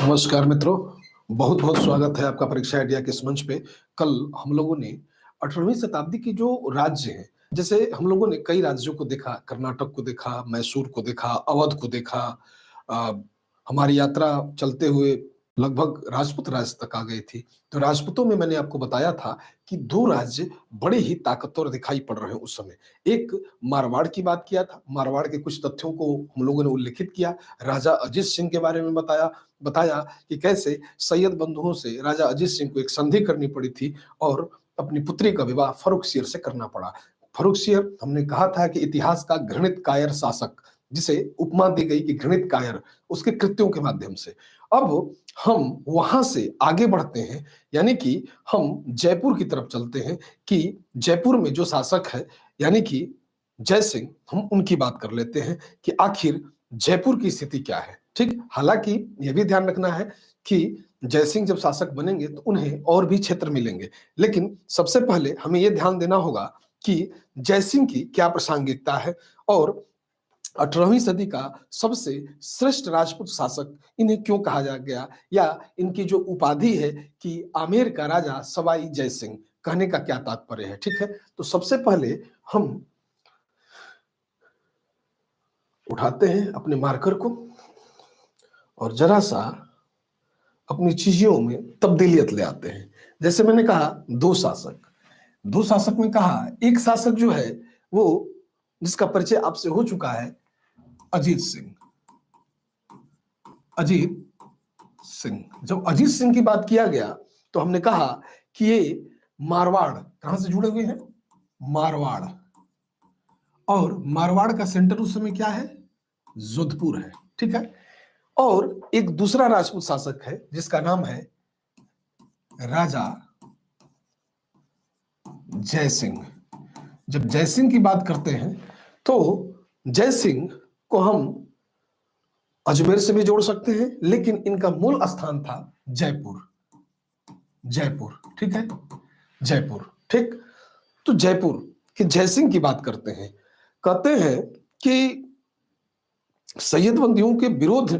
नमस्कार मित्रों, बहुत बहुत स्वागत है आपका परीक्षा आइडिया के इस मंच पे। कल हम लोगों ने 18वीं शताब्दी के जो राज्य हैं, जैसे हम लोगों ने कई राज्यों को देखा, कर्नाटक को देखा, मैसूर को देखा, अवध को देखा। अ, हमारी यात्रा चलते हुए लगभग राजपूत राज्य तक आ गई थी। तो राजपूतों में मैंने आपको बताया था कि दो राज्य बड़े ही ताकतवर दिखाई पड़ रहे हैं उस समय। एक मारवाड़ की बात किया था, मारवाड़ के कुछ तथ्यों को हम लोगों ने उल्लेखित किया, राजा अजीत सिंह के बारे में बताया बताया कि कैसे सैयद बंधुओं से राजा अजीत सिंह को एक संधि करनी पड़ी थी और अपनी पुत्री का विवाह फर्रुखसियर से करना पड़ा। फर्रुखसियर, हमने कहा था कि इतिहास का घृणित कायर शासक, जिसे उपमा दी गई कि घृणित कायर, उसके कृत्यों के माध्यम से। अब हम वहां से आगे बढ़ते हैं, यानी कि हम जयपुर की तरफ चलते हैं कि जयपुर में जो शासक है, यानी कि जय सिंह, हम उनकी बात कर लेते हैं कि आखिर जयपुर की स्थिति क्या है। ठीक, हालांकि यह भी ध्यान रखना है कि जयसिंह जब शासक बनेंगे तो उन्हें और भी क्षेत्र मिलेंगे, लेकिन सबसे पहले हमें यह ध्यान देना होगा कि जयसिंह की क्या प्रासंगिकता है और 18वीं सदी का सबसे श्रेष्ठ राजपूत शासक इन्हें क्यों कहा जा गया, या इनकी जो उपाधि है कि आमेर का राजा सवाई जय सिंह, कहने का क्या तात्पर्य है। ठीक है, तो सबसे पहले हम उठाते हैं अपने मार्कर को और जरा सा अपनी चीजों में तब्दीलियत ले आते हैं। जैसे मैंने कहा दो शासक में कहा, एक शासक जो है वो जिसका परिचय आपसे हो चुका है, अजीत सिंह। अजीत सिंह, जब अजीत सिंह की बात किया गया तो हमने कहा कि ये मारवाड़, कहां से जुड़े हुए हैं, मारवाड़, और मारवाड़ का सेंटर उस समय क्या है, जोधपुर है। ठीक है, और एक दूसरा राजपूत शासक है जिसका नाम है राजा जयसिंह। जब जयसिंह की बात करते हैं तो जयसिंह को हम अजमेर से भी जोड़ सकते हैं, लेकिन इनका मूल स्थान था जयपुर। जयपुर, ठीक है, जयपुर। ठीक, तो जयपुर के जयसिंह की बात करते हैं। कहते हैं कि सैयद बंधुओं के विरोध,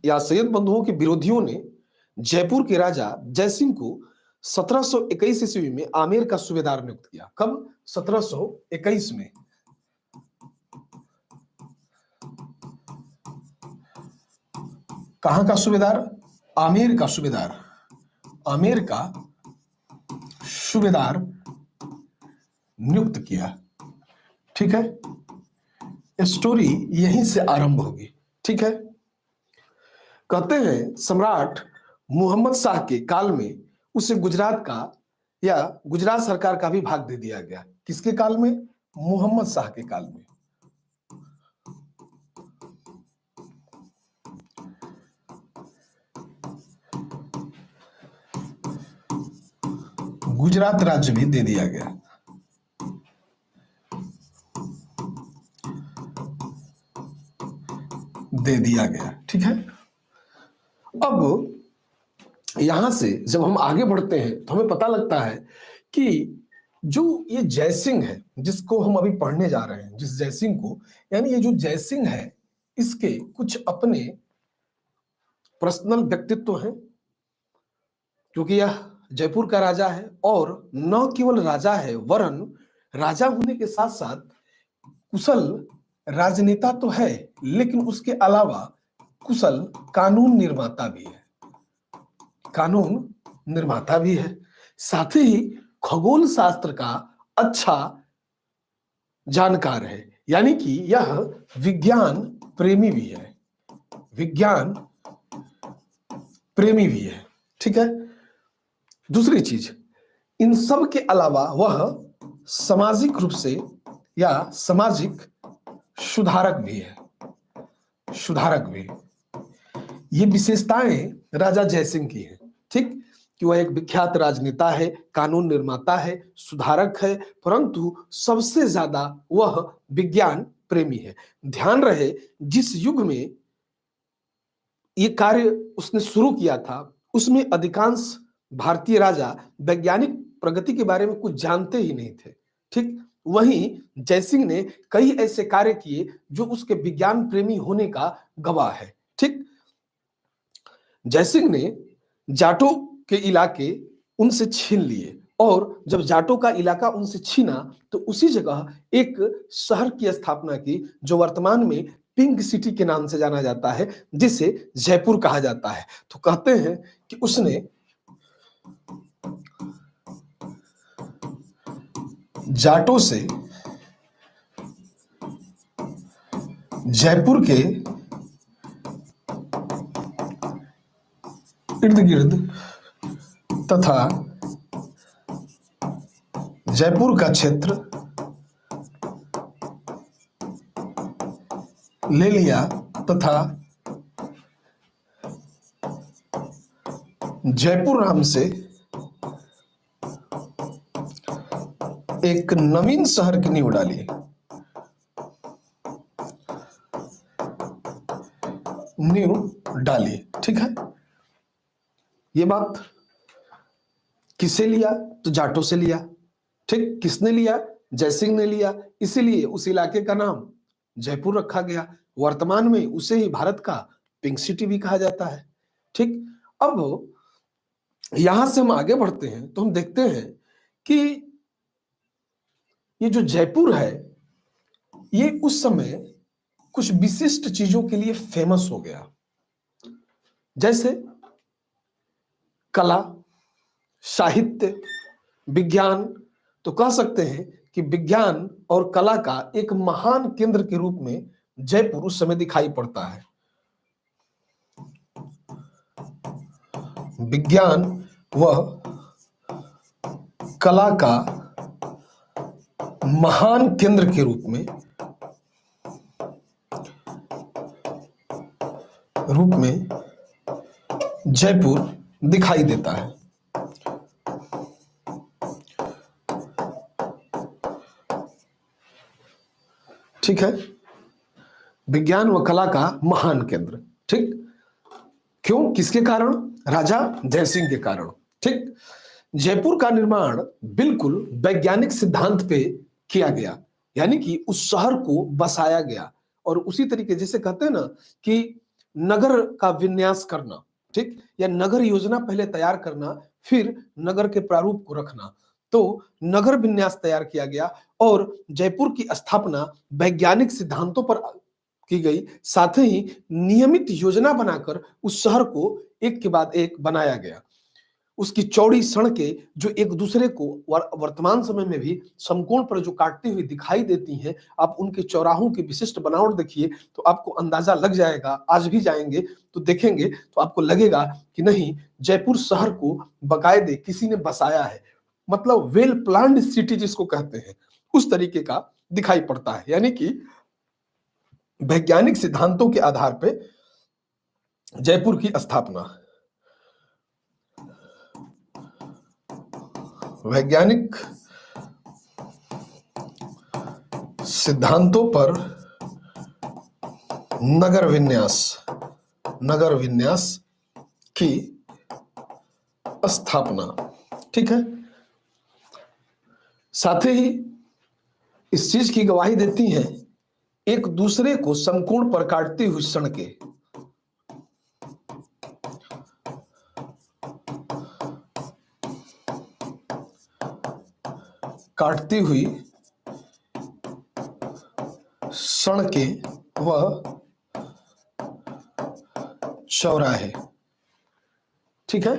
या सैयद बंधुओं के विरोधियों ने जयपुर के राजा जयसिंह को 1721 ईस्वी में आमेर का सूबेदार नियुक्त किया। कब, 1721 में। कहां का सूबेदार, आमेर का सूबेदार, आमेर का सूबेदार नियुक्त किया। ठीक है, स्टोरी यहीं से आरंभ होगी। ठीक है, कहते हैं सम्राट मोहम्मद शाह के काल में उसे गुजरात का, या गुजरात सरकार का भी भाग दे दिया गया। किसके काल में, मोहम्मद शाह के काल में। गुजरात राज्य भी दे दिया गया। दे दिया गया, ठीक है। अब यहां से जब हम आगे बढ़ते हैं तो हमें पता लगता है कि जो ये जयसिंह है जिसको हम अभी पढ़ने जा रहे हैं, जिस जयसिंह को, यानी ये जो जयसिंह है, इसके कुछ अपने पर्सनल व्यक्तित्व हैं, क्योंकि यह जयपुर का राजा है और न केवल राजा है, वरन राजा होने के साथ साथ कुशल राजनेता तो है, लेकिन उसके अलावा कुशल कानून निर्माता भी है। कानून निर्माता भी है, साथ ही खगोल शास्त्र का अच्छा जानकार है, यानी कि यह विज्ञान प्रेमी भी है, विज्ञान प्रेमी भी है। ठीक है, दूसरी चीज, इन सब के अलावा वह सामाजिक रूप से, या सामाजिक सुधारक भी है, सुधारक भी। ये विशेषताएं राजा जयसिंह की हैं। ठीक, कि वह एक विख्यात राजनेता है, कानून निर्माता है, सुधारक है, परंतु सबसे ज्यादा वह विज्ञान प्रेमी है। ध्यान रहे, जिस युग में ये कार्य उसने शुरू किया था उसमें अधिकांश भारतीय राजा वैज्ञानिक प्रगति के बारे में कुछ जानते ही नहीं थे। ठीक, वहीं जयसिंह ने कई ऐसे कार्य किए जो उसके विज्ञान प्रेमी होने का गवाह है। ठीक, जयसिंह ने जाटों के इलाके उनसे छीन लिए और जब जाटों का इलाका उनसे छीना तो उसी जगह एक शहर की स्थापना की जो वर्तमान में पिंक सिटी के नाम से जाना जाता है, जिसे जयपुर कहा जाता है। तो कहते हैं कि उसने जाटों से जयपुर के इर्द गिर्द तथा जयपुर का क्षेत्र ले लिया तथा जयपुर नाम से एक नवीन शहर की नींव डाली। ठीक है, ये बात किसे लिया? तो जाटों से लिया। ठीक, किसने लिया? जयसिंह ने लिया, इसीलिए उस इलाके का नाम जयपुर रखा गया। वर्तमान में उसे ही भारत का पिंक सिटी भी कहा जाता है। ठीक, अब यहां से हम आगे बढ़ते हैं तो हम देखते हैं कि ये जो जयपुर है ये उस समय कुछ विशिष्ट चीजों के लिए फेमस हो गया, जैसे कला, साहित्य, विज्ञान। तो कह सकते हैं कि विज्ञान और कला का एक महान केंद्र के रूप में जयपुर उस समय दिखाई पड़ता है। विज्ञान व कला का महान केंद्र के रूप में जयपुर दिखाई देता है। ठीक है, विज्ञान व कला का महान केंद्र। ठीक, क्यों? किसके कारण? राजा जयसिंह के कारण। ठीक, जयपुर का निर्माण बिल्कुल वैज्ञानिक सिद्धांत पे किया गया, यानी कि उस शहर को बसाया गया। और उसी तरीके जैसे कहते हैं ना कि नगर का विन्यास करना, ठीक, या नगर योजना पहले तैयार करना, फिर नगर के प्रारूप को रखना। तो नगर विन्यास तैयार किया गया और जयपुर की स्थापना वैज्ञानिक सिद्धांतों पर की गई, साथ ही नियमित योजना बनाकर उस शहर को एक के बाद एक बनाया गया। उसकी चौड़ी सड़कें जो एक दूसरे को वर्तमान समय में भी समकोण पर जो काटती हुई दिखाई देती हैं, आप उनके चौराहों की विशिष्ट बनावट देखिए तो आपको अंदाजा लग जाएगा। आज भी जाएंगे तो देखेंगे तो आपको लगेगा कि नहीं, जयपुर शहर को बाकायदे किसी ने बसाया है, मतलब वेल प्लान्ड सिटी जिसको कहते हैं उस तरीके का दिखाई पड़ता है। यानी कि वैज्ञानिक सिद्धांतों के आधार पर जयपुर की स्थापना, वैज्ञानिक सिद्धांतों पर नगर विन्यास की स्थापना। ठीक है, साथ ही इस चीज की गवाही देती हैं एक दूसरे को समकोण पर काटती हुई सड़कें। काटती हुई सड़कें व चौराहे। ठीक है,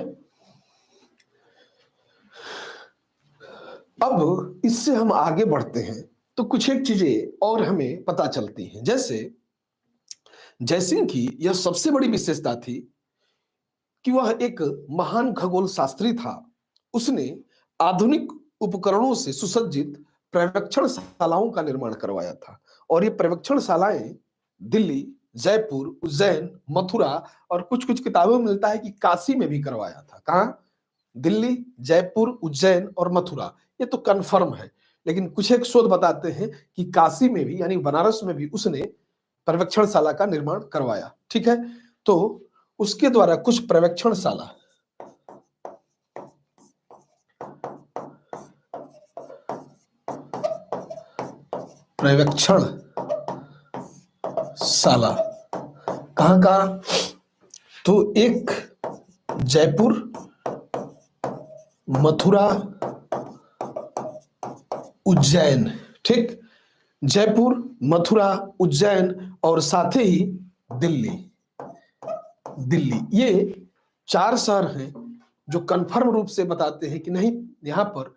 अब इससे हम आगे बढ़ते हैं तो कुछ एक चीजें और हमें पता चलती हैं। जैसे जयसिंह की यह सबसे बड़ी विशेषता थी कि वह एक महान खगोल शास्त्री था। उसने आधुनिक उपकरणों से सुसज्जित पर्यवेक्षणशालाओं का निर्माण करवाया था और ये पर्यवेक्षणशालाएं दिल्ली, जयपुर, उज्जैन, मथुरा और कुछ कुछ किताबों में मिलता है कि काशी में भी करवाया था। कहां? दिल्ली, जयपुर, उज्जैन और मथुरा, ये तो कंफर्म है। लेकिन कुछ एक शोध बताते हैं कि काशी में भी यानी बनारस में भी उसने पर्यवेक्षणशाला का निर्माण करवाया। ठीक है, तो उसके द्वारा कुछ पर्यवेक्षणशाला कहां का? तो एक जयपुर, मथुरा, उज्जैन। ठीक, जयपुर, मथुरा, उज्जैन और साथ ही दिल्ली। दिल्ली, ये 4 शहर हैं जो कन्फर्म रूप से बताते हैं कि नहीं, यहां पर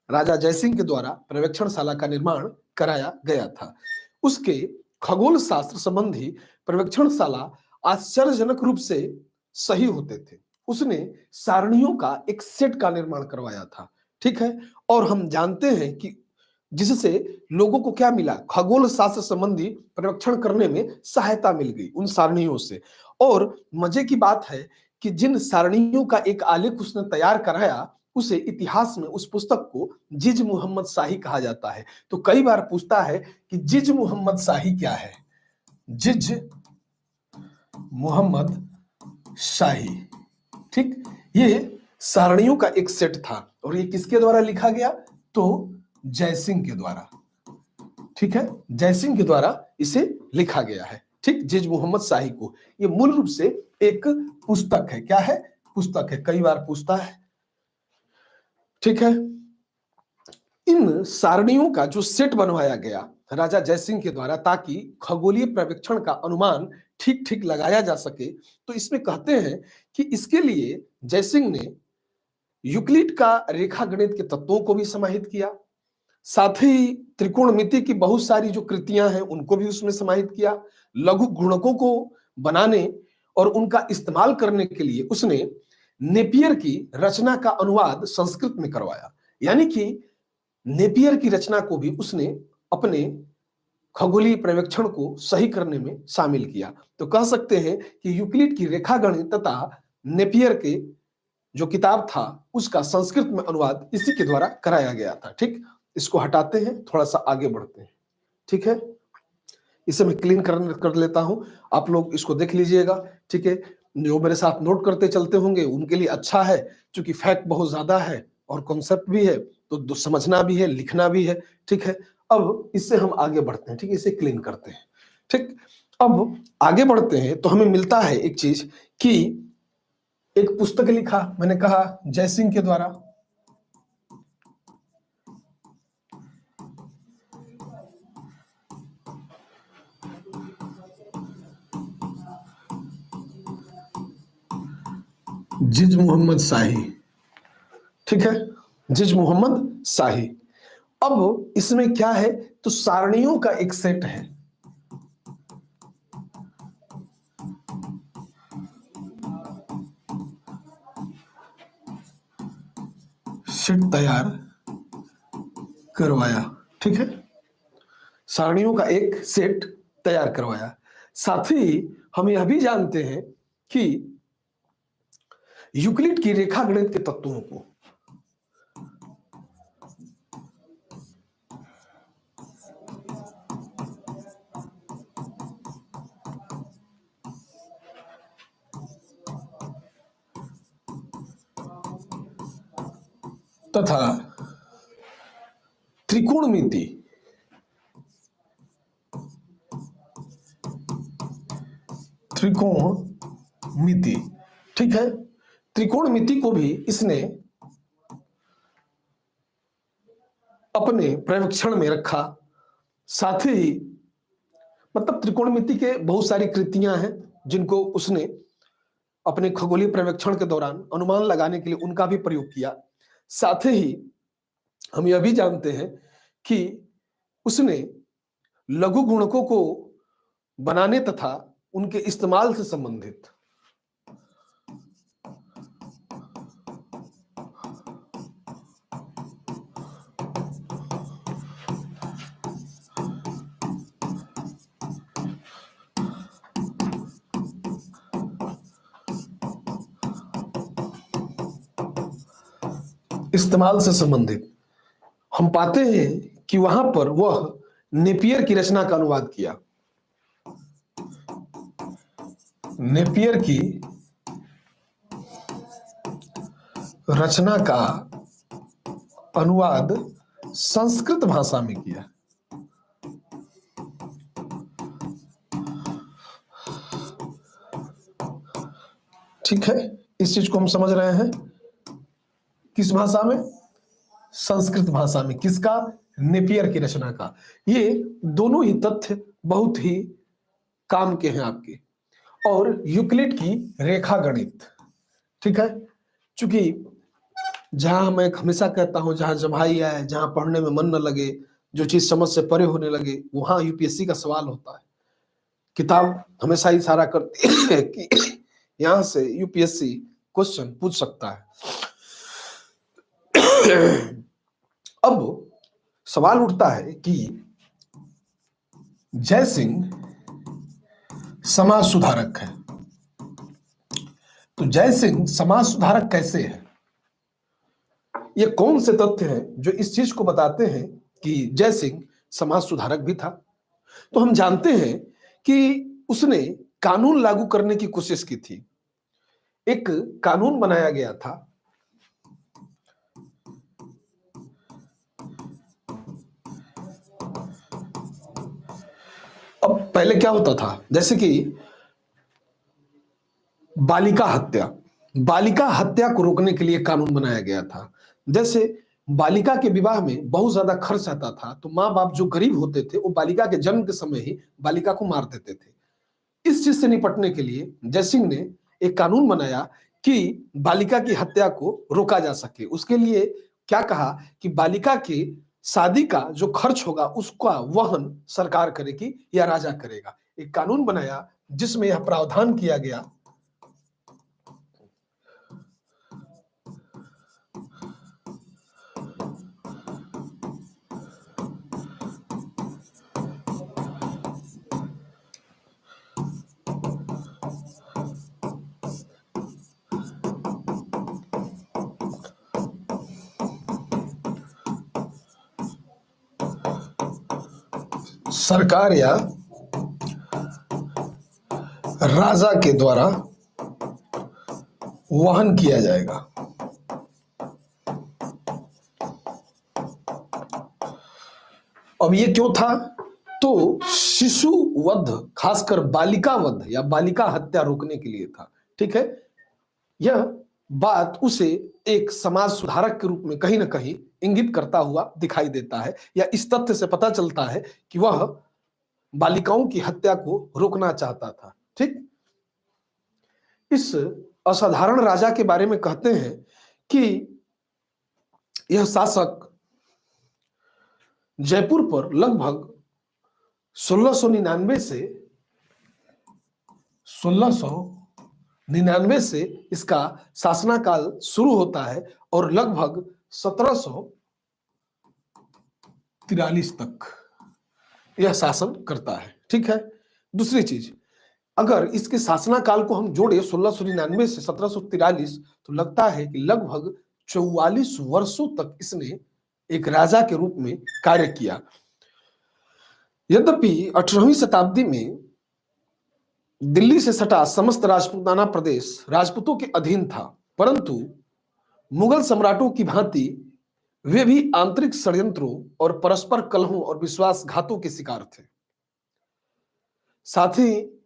राजा जयसिंह के द्वारा पर्यवेक्षणशाला का निर्माण कराया गया था। उसके खगोल शास्त्र संबंधी पर्यवेक्षणशाला आश्चर्यजनक रूप से सही होते थे। उसने सारणियों का एक सेट का निर्माण करवाया था। ठीक है, और हम जानते हैं कि जिससे लोगों को क्या मिला, खगोल शास्त्र संबंधी पर्यवेक्षण करने में सहायता मिल गई उन सारणियों से। और मजे की बात है कि जिन सारणियों का एक आलेख उसने तैयार कराया, उसे इतिहास में उस पुस्तक को जिज मुहम्मद शाही कहा जाता है। तो कई बार पूछता है कि जिज मुहम्मद शाही क्या है। जिज मुहम्मद शाही, ठीक, ये सारणियों का एक सेट था और ये किसके द्वारा लिखा गया, तो जयसिंह के द्वारा। ठीक है, जयसिंह के द्वारा इसे लिखा गया है। ठीक, जिज मुहम्मद शाही को, ये मूल रूप से एक पुस्तक है। क्या है, पुस्तक है, कई बार पूछता है। ठीक है, इन सारणियों का जो सेट बनवाया गया राजा जयसिंह के द्वारा ताकि खगोलीय पर्यवेक्षण का अनुमान ठीक ठीक लगाया जा सके, तो इसमें कहते हैं कि इसके लिए जयसिंह ने यूक्लिड का रेखा गणित के तत्वों को भी समाहित किया, साथ ही त्रिकोणमिति की बहुत सारी जो कृतियां हैं उनको भी उसमें समाहित किया। लघु गुणकों को बनाने और उनका इस्तेमाल करने के लिए उसने नेपियर की रचना का अनुवाद संस्कृत में करवाया। यानी कि नेपियर की रचना को भी उसने अपने खगोलीय पर्यवेक्षण को सही करने में शामिल किया। तो कह सकते हैं कि यूक्लिड की रेखा गणित तथा नेपियर के जो किताब था उसका संस्कृत में अनुवाद इसी के द्वारा कराया गया था। ठीक, इसको हटाते हैं, थोड़ा सा आगे बढ़ते हैं। ठीक है, इसे मैं क्लीन कर लेता हूं, आप लोग इसको देख लीजिएगा। ठीक है, जो मेरे साथ नोट करते चलते होंगे उनके लिए अच्छा है, क्योंकि फैक्ट बहुत ज्यादा है और कॉन्सेप्ट भी है, तो समझना भी है, लिखना भी है। ठीक है, अब इससे हम आगे बढ़ते हैं। ठीक है, इसे क्लीन करते हैं। ठीक, अब आगे बढ़ते हैं तो हमें मिलता है एक चीज कि एक पुस्तक लिखा, मैंने कहा जयसिंह के द्वारा। जिज मुहम्मद शाही। ठीक है, जिज मुहम्मद शाही। अब इसमें क्या है, तो सारणियों का एक सेट है। सेट तैयार करवाया। ठीक है, सारणियों का एक सेट तैयार करवाया। साथ ही हम यह भी जानते हैं कि यूक्लिड की रेखा गणित के तत्वों को तथा त्रिकोणमिति त्रिकोणमिति ठीक है, त्रिकोणमिति को भी इसने अपने पर्यवेक्षण में रखा। साथ ही मतलब त्रिकोणमिति के बहुत सारी कृतियां हैं जिनको उसने अपने खगोलीय पर्यवेक्षण के दौरान अनुमान लगाने के लिए उनका भी प्रयोग किया। साथ ही हम यह भी जानते हैं कि उसने लघु गुणकों को बनाने तथा उनके इस्तेमाल से संबंधित हम पाते हैं कि वहां पर वह नेपियर की रचना का अनुवाद किया। नेपियर की रचना का अनुवाद संस्कृत भाषा में किया। ठीक है, इस चीज को हम समझ रहे हैं किस भाषा में? संस्कृत भाषा में। किसका? नेपियर की रचना का। ये दोनों ही तथ्य बहुत ही काम के हैं आपके। और यूक्लिड की रेखा गणित, ठीक है, चूंकि जहां मैं हमेशा कहता हूं जहां जम्हाई आए, जहां पढ़ने में मन न लगे, जो चीज समझ से परे होने लगे, वहां यूपीएससी का सवाल होता है। किताब हमेशा इशारा करती है कि यहां से यूपीएससी क्वेश्चन पूछ सकता है। अब सवाल उठता है कि जय सिंह समाज सुधारक है, तो जय सिंह समाज सुधारक कैसे है? ये कौन से तथ्य हैं जो इस चीज को बताते हैं कि जय सिंह समाज सुधारक भी था? तो हम जानते हैं कि उसने कानून लागू करने की कोशिश की थी। एक कानून बनाया गया था, अब पहले क्या होता था, जैसे कि बालिका हत्या को रोकने के लिए कानून बनाया गया था। जैसे बालिका के विवाह में बहुत ज्यादा खर्च आता था, तो माँ बाप जो गरीब होते थे वो बालिका के जन्म के समय ही बालिका को मार देते थे। इस चीज से निपटने के लिए जयसिंह ने एक कानून बनाया कि बालिका की हत्या को रोका जा सके। उसके लिए क्या कहा कि बालिका की शादी का जो खर्च होगा उसका वहन सरकार करेगी या राजा करेगा। एक कानून बनाया जिसमें यह प्रावधान किया गया सरकार या राजा के द्वारा वहन किया जाएगा। अब ये क्यों था? तो शिशु वध, खासकर बालिका वध या बालिका हत्या रोकने के लिए था। ठीक है, यह बात उसे एक समाज सुधारक के रूप में कहीं ना कहीं इंगित करता हुआ दिखाई देता है, या इस तथ्य से पता चलता है कि वह बालिकाओं की हत्या को रोकना चाहता था। ठीक, इस असाधारण राजा के बारे में कहते हैं कि यह शासक जयपुर पर लगभग 1699 से इसका शासनकाल शुरू होता है और लगभग 1743 तक यह शासन करता है। ठीक है, दूसरी चीज, अगर इसके शासनकाल को हम जोड़े 1699 से 1743, तो लगता है कि लगभग 44 वर्षों तक इसने एक राजा के रूप में कार्य किया। यद्यपि 18वीं शताब्दी में दिल्ली से सटा समस्त राजपूताना प्रदेश राजपूतों के अधीन था, परंतु मुगल सम्राटों की भांति वे भी आंतरिक षड्यंत्रों और परस्पर कलहों और विश्वासघातों के शिकार थे। साथ ही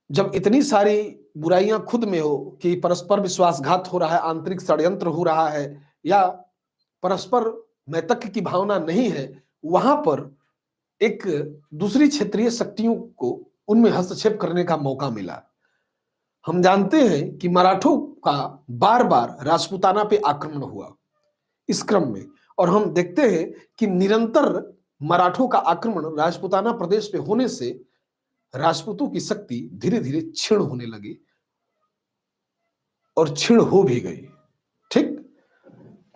जब इतनी सारी बुराइयां खुद में हो कि परस्पर विश्वासघात हो रहा है, आंतरिक षड्यंत्र हो रहा है, या परस्पर मैतक की भावना नहीं है, वहां पर एक दूसरी क्षेत्रीय शक्तियों को उनमें हस्तक्षेप करने का मौका मिला। हम जानते हैं कि मराठों का बार बार राजपूताना पे आक्रमण हुआ इस क्रम में, और हम देखते हैं कि निरंतर मराठों का आक्रमण राजपूताना प्रदेश पे होने से राजपूतों की शक्ति धीरे धीरे क्षीण होने लगी और क्षीण हो भी गई। ठीक,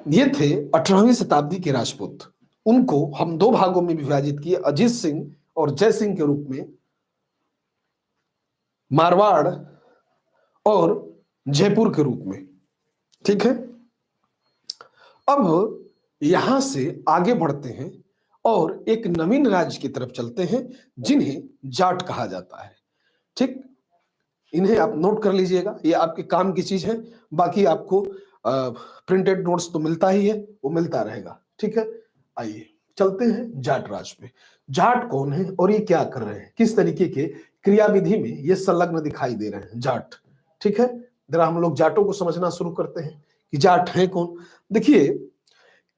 ये थे 18वीं शताब्दी के राजपूत। उनको हम दो भागों में विभाजित किए, अजीत सिंह और जय सिंह के रूप में, मारवाड़ और जयपुर के रूप में। ठीक है, अब यहां से आगे बढ़ते हैं और एक नवीन राज्य की तरफ चलते हैं जिन्हें जाट कहा जाता है। ठीक, इन्हें आप नोट कर लीजिएगा, ये आपके काम की चीज है। बाकी आपको प्रिंटेड नोट्स तो मिलता ही है, वो मिलता रहेगा। ठीक है, आइए चलते हैं जाट राज पे। जाट कौन है और ये क्या कर रहे हैं, किस तरीके के क्रियाविधि में ये संलग्न दिखाई दे रहे हैं जाट। ठीक है, जरा हम लोग जाटों को समझना शुरू करते हैं कि जाट है कौन। देखिए,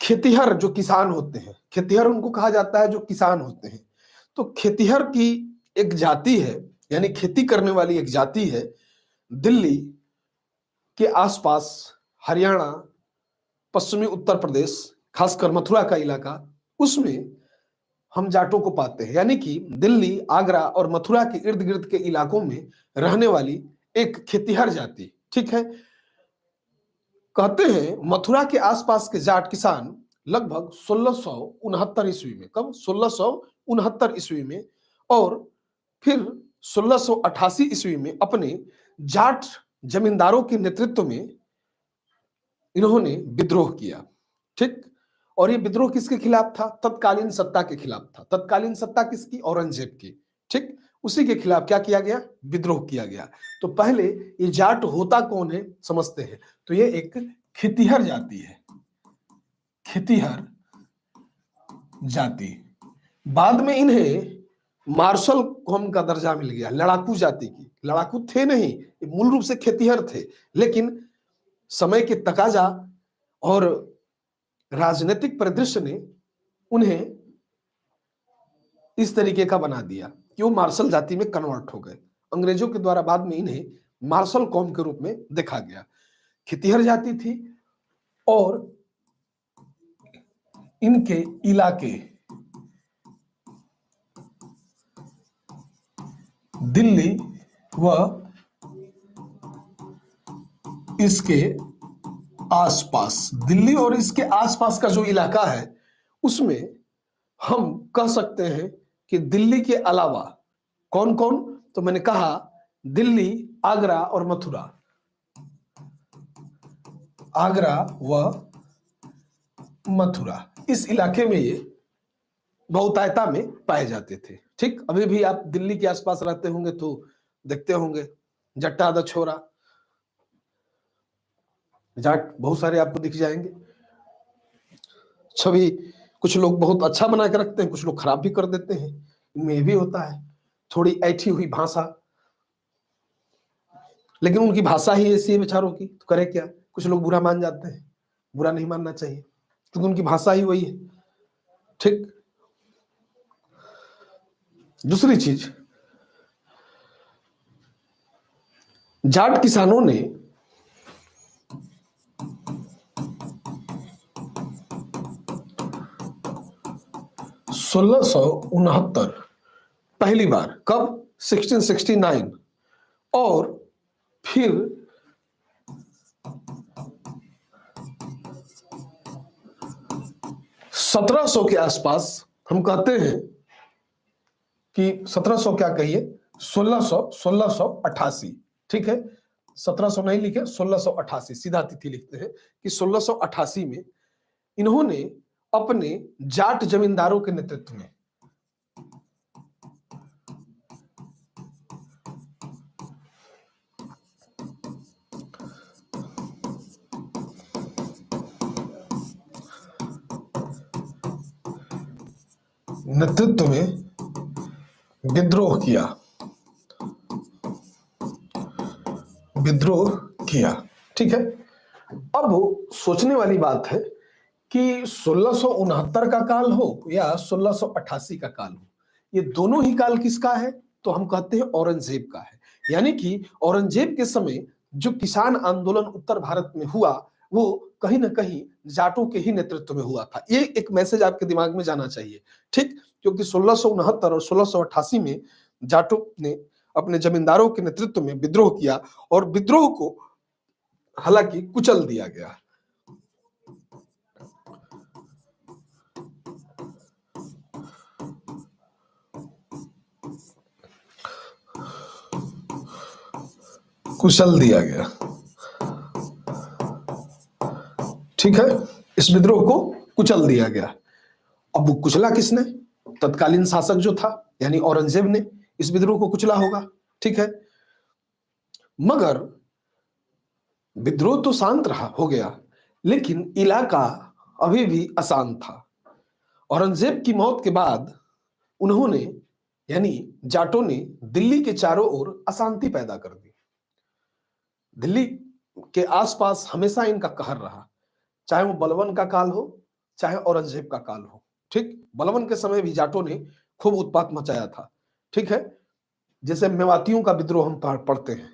खेतिहर जो किसान होते हैं, खेतिहर उनको कहा जाता है जो किसान होते हैं। तो खेतिहर की एक जाति है, यानी खेती करने वाली एक जाति है दिल्ली के आसपास, हरियाणा, पश्चिमी उत्तर प्रदेश, खासकर मथुरा का इलाका, उसमें हम जाटों को पाते हैं। यानी कि दिल्ली, आगरा और मथुरा के इर्द गिर्द के इलाकों में रहने वाली एक खेतिहर जाति, ठीक है। कहते हैं मथुरा के आसपास के जाट किसान लगभग 1669 ईस्वी में, कब, 1669 ईस्वी में, और फिर 1688 ईस्वी में अपने जाट जमींदारों के नेतृत्व में इन्होंने विद्रोह किया, ठीक। और ये विद्रोह किसके खिलाफ था? तत्कालीन सत्ता के खिलाफ था। तत्कालीन सत्ता किसकी? औरंगजेब की, ठीक। उसी के खिलाफ क्या किया गया? विद्रोह किया गया। तो पहले ये जाट होता कौन है समझते हैं। तो ये एक खेतिहर जाति है, खेतिहर जाति। बाद में इन्हें मार्शल कौम का दर्जा मिल गया, लड़ाकू जाति की। लड़ाकू थे नहीं, मूल रूप से खेतिहर थे, लेकिन समय के तकाजा और राजनीतिक परिदृश्य ने उन्हें इस तरीके का बना दिया कि वो मार्शल जाति में कन्वर्ट हो गए। अंग्रेजों के द्वारा बाद में इन्हें मार्शल कौम के रूप में देखा गया। खेतिहर जाति थी और इनके इलाके दिल्ली व इसके आसपास, दिल्ली और इसके आसपास का जो इलाका है उसमें हम कह सकते हैं कि दिल्ली के अलावा कौन कौन, तो मैंने कहा दिल्ली, आगरा और मथुरा, आगरा व मथुरा, इस इलाके में ये बहुतायता में पाए जाते थे, ठीक। अभी भी आप दिल्ली के आसपास रहते होंगे तो देखते होंगे जट्टा द छोरा, जाट बहुत सारे आपको दिख जाएंगे। छवि कुछ लोग बहुत अच्छा बना के रखते हैं, कुछ लोग खराब भी कर देते हैं, इनमें भी होता है थोड़ी ऐठी हुई भाषा, लेकिन उनकी भाषा ही ऐसी है बेचारों की, तो करे क्या। कुछ लोग बुरा मान जाते हैं, बुरा नहीं मानना चाहिए क्योंकि उनकी भाषा ही वही है, ठीक। दूसरी चीज, जाट किसानों ने (1669) पहली बार, कब, 1669, और फिर 1700 के आसपास, हम कहते हैं कि 1700 क्या कहिए, 1688, ठीक है। 1700 नहीं लिखे, 1688 सीधा तिथि लिखते हैं कि 1688 में इन्होंने अपने जाट जमींदारों के नेतृत्व में विद्रोह किया, ठीक है। अब सोचने वाली बात है कि 1669 का काल हो या 1688 का काल हो, ये दोनों ही काल किसका है? तो हम कहते हैं औरंगजेब का है। यानी कि औरंगजेब के समय जो किसान आंदोलन उत्तर भारत में हुआ वो कहीं ना कहीं जाटों के ही नेतृत्व में हुआ था। ये एक मैसेज आपके दिमाग में जाना चाहिए, ठीक। क्योंकि 1669 और 1688 में जाटों ने अपने जमींदारों के नेतृत्व में विद्रोह किया और विद्रोह को हालांकि कुचल दिया गया। ठीक है, इस विद्रोह को कुचल दिया गया। अब वो कुचला किसने? तत्कालीन शासक जो था यानी औरंगजेब ने इस विद्रोह को कुचला होगा, ठीक है। मगर विद्रोह तो शांत रहा, हो गया, लेकिन इलाका अभी भी अशांत था। औरंगजेब की मौत के बाद उन्होंने यानी जाटों ने दिल्ली के चारों ओर अशांति पैदा कर दी। दिल्ली के आसपास हमेशा इनका कहर रहा, चाहे वो बलबन का काल हो, चाहे औरंगजेब का काल हो। ठीक, बलबन के समय भी जाटों ने खूब उत्पात मचाया था। ठीक है, जैसे मेवातियों का विद्रोह हम पढ़ते हैं,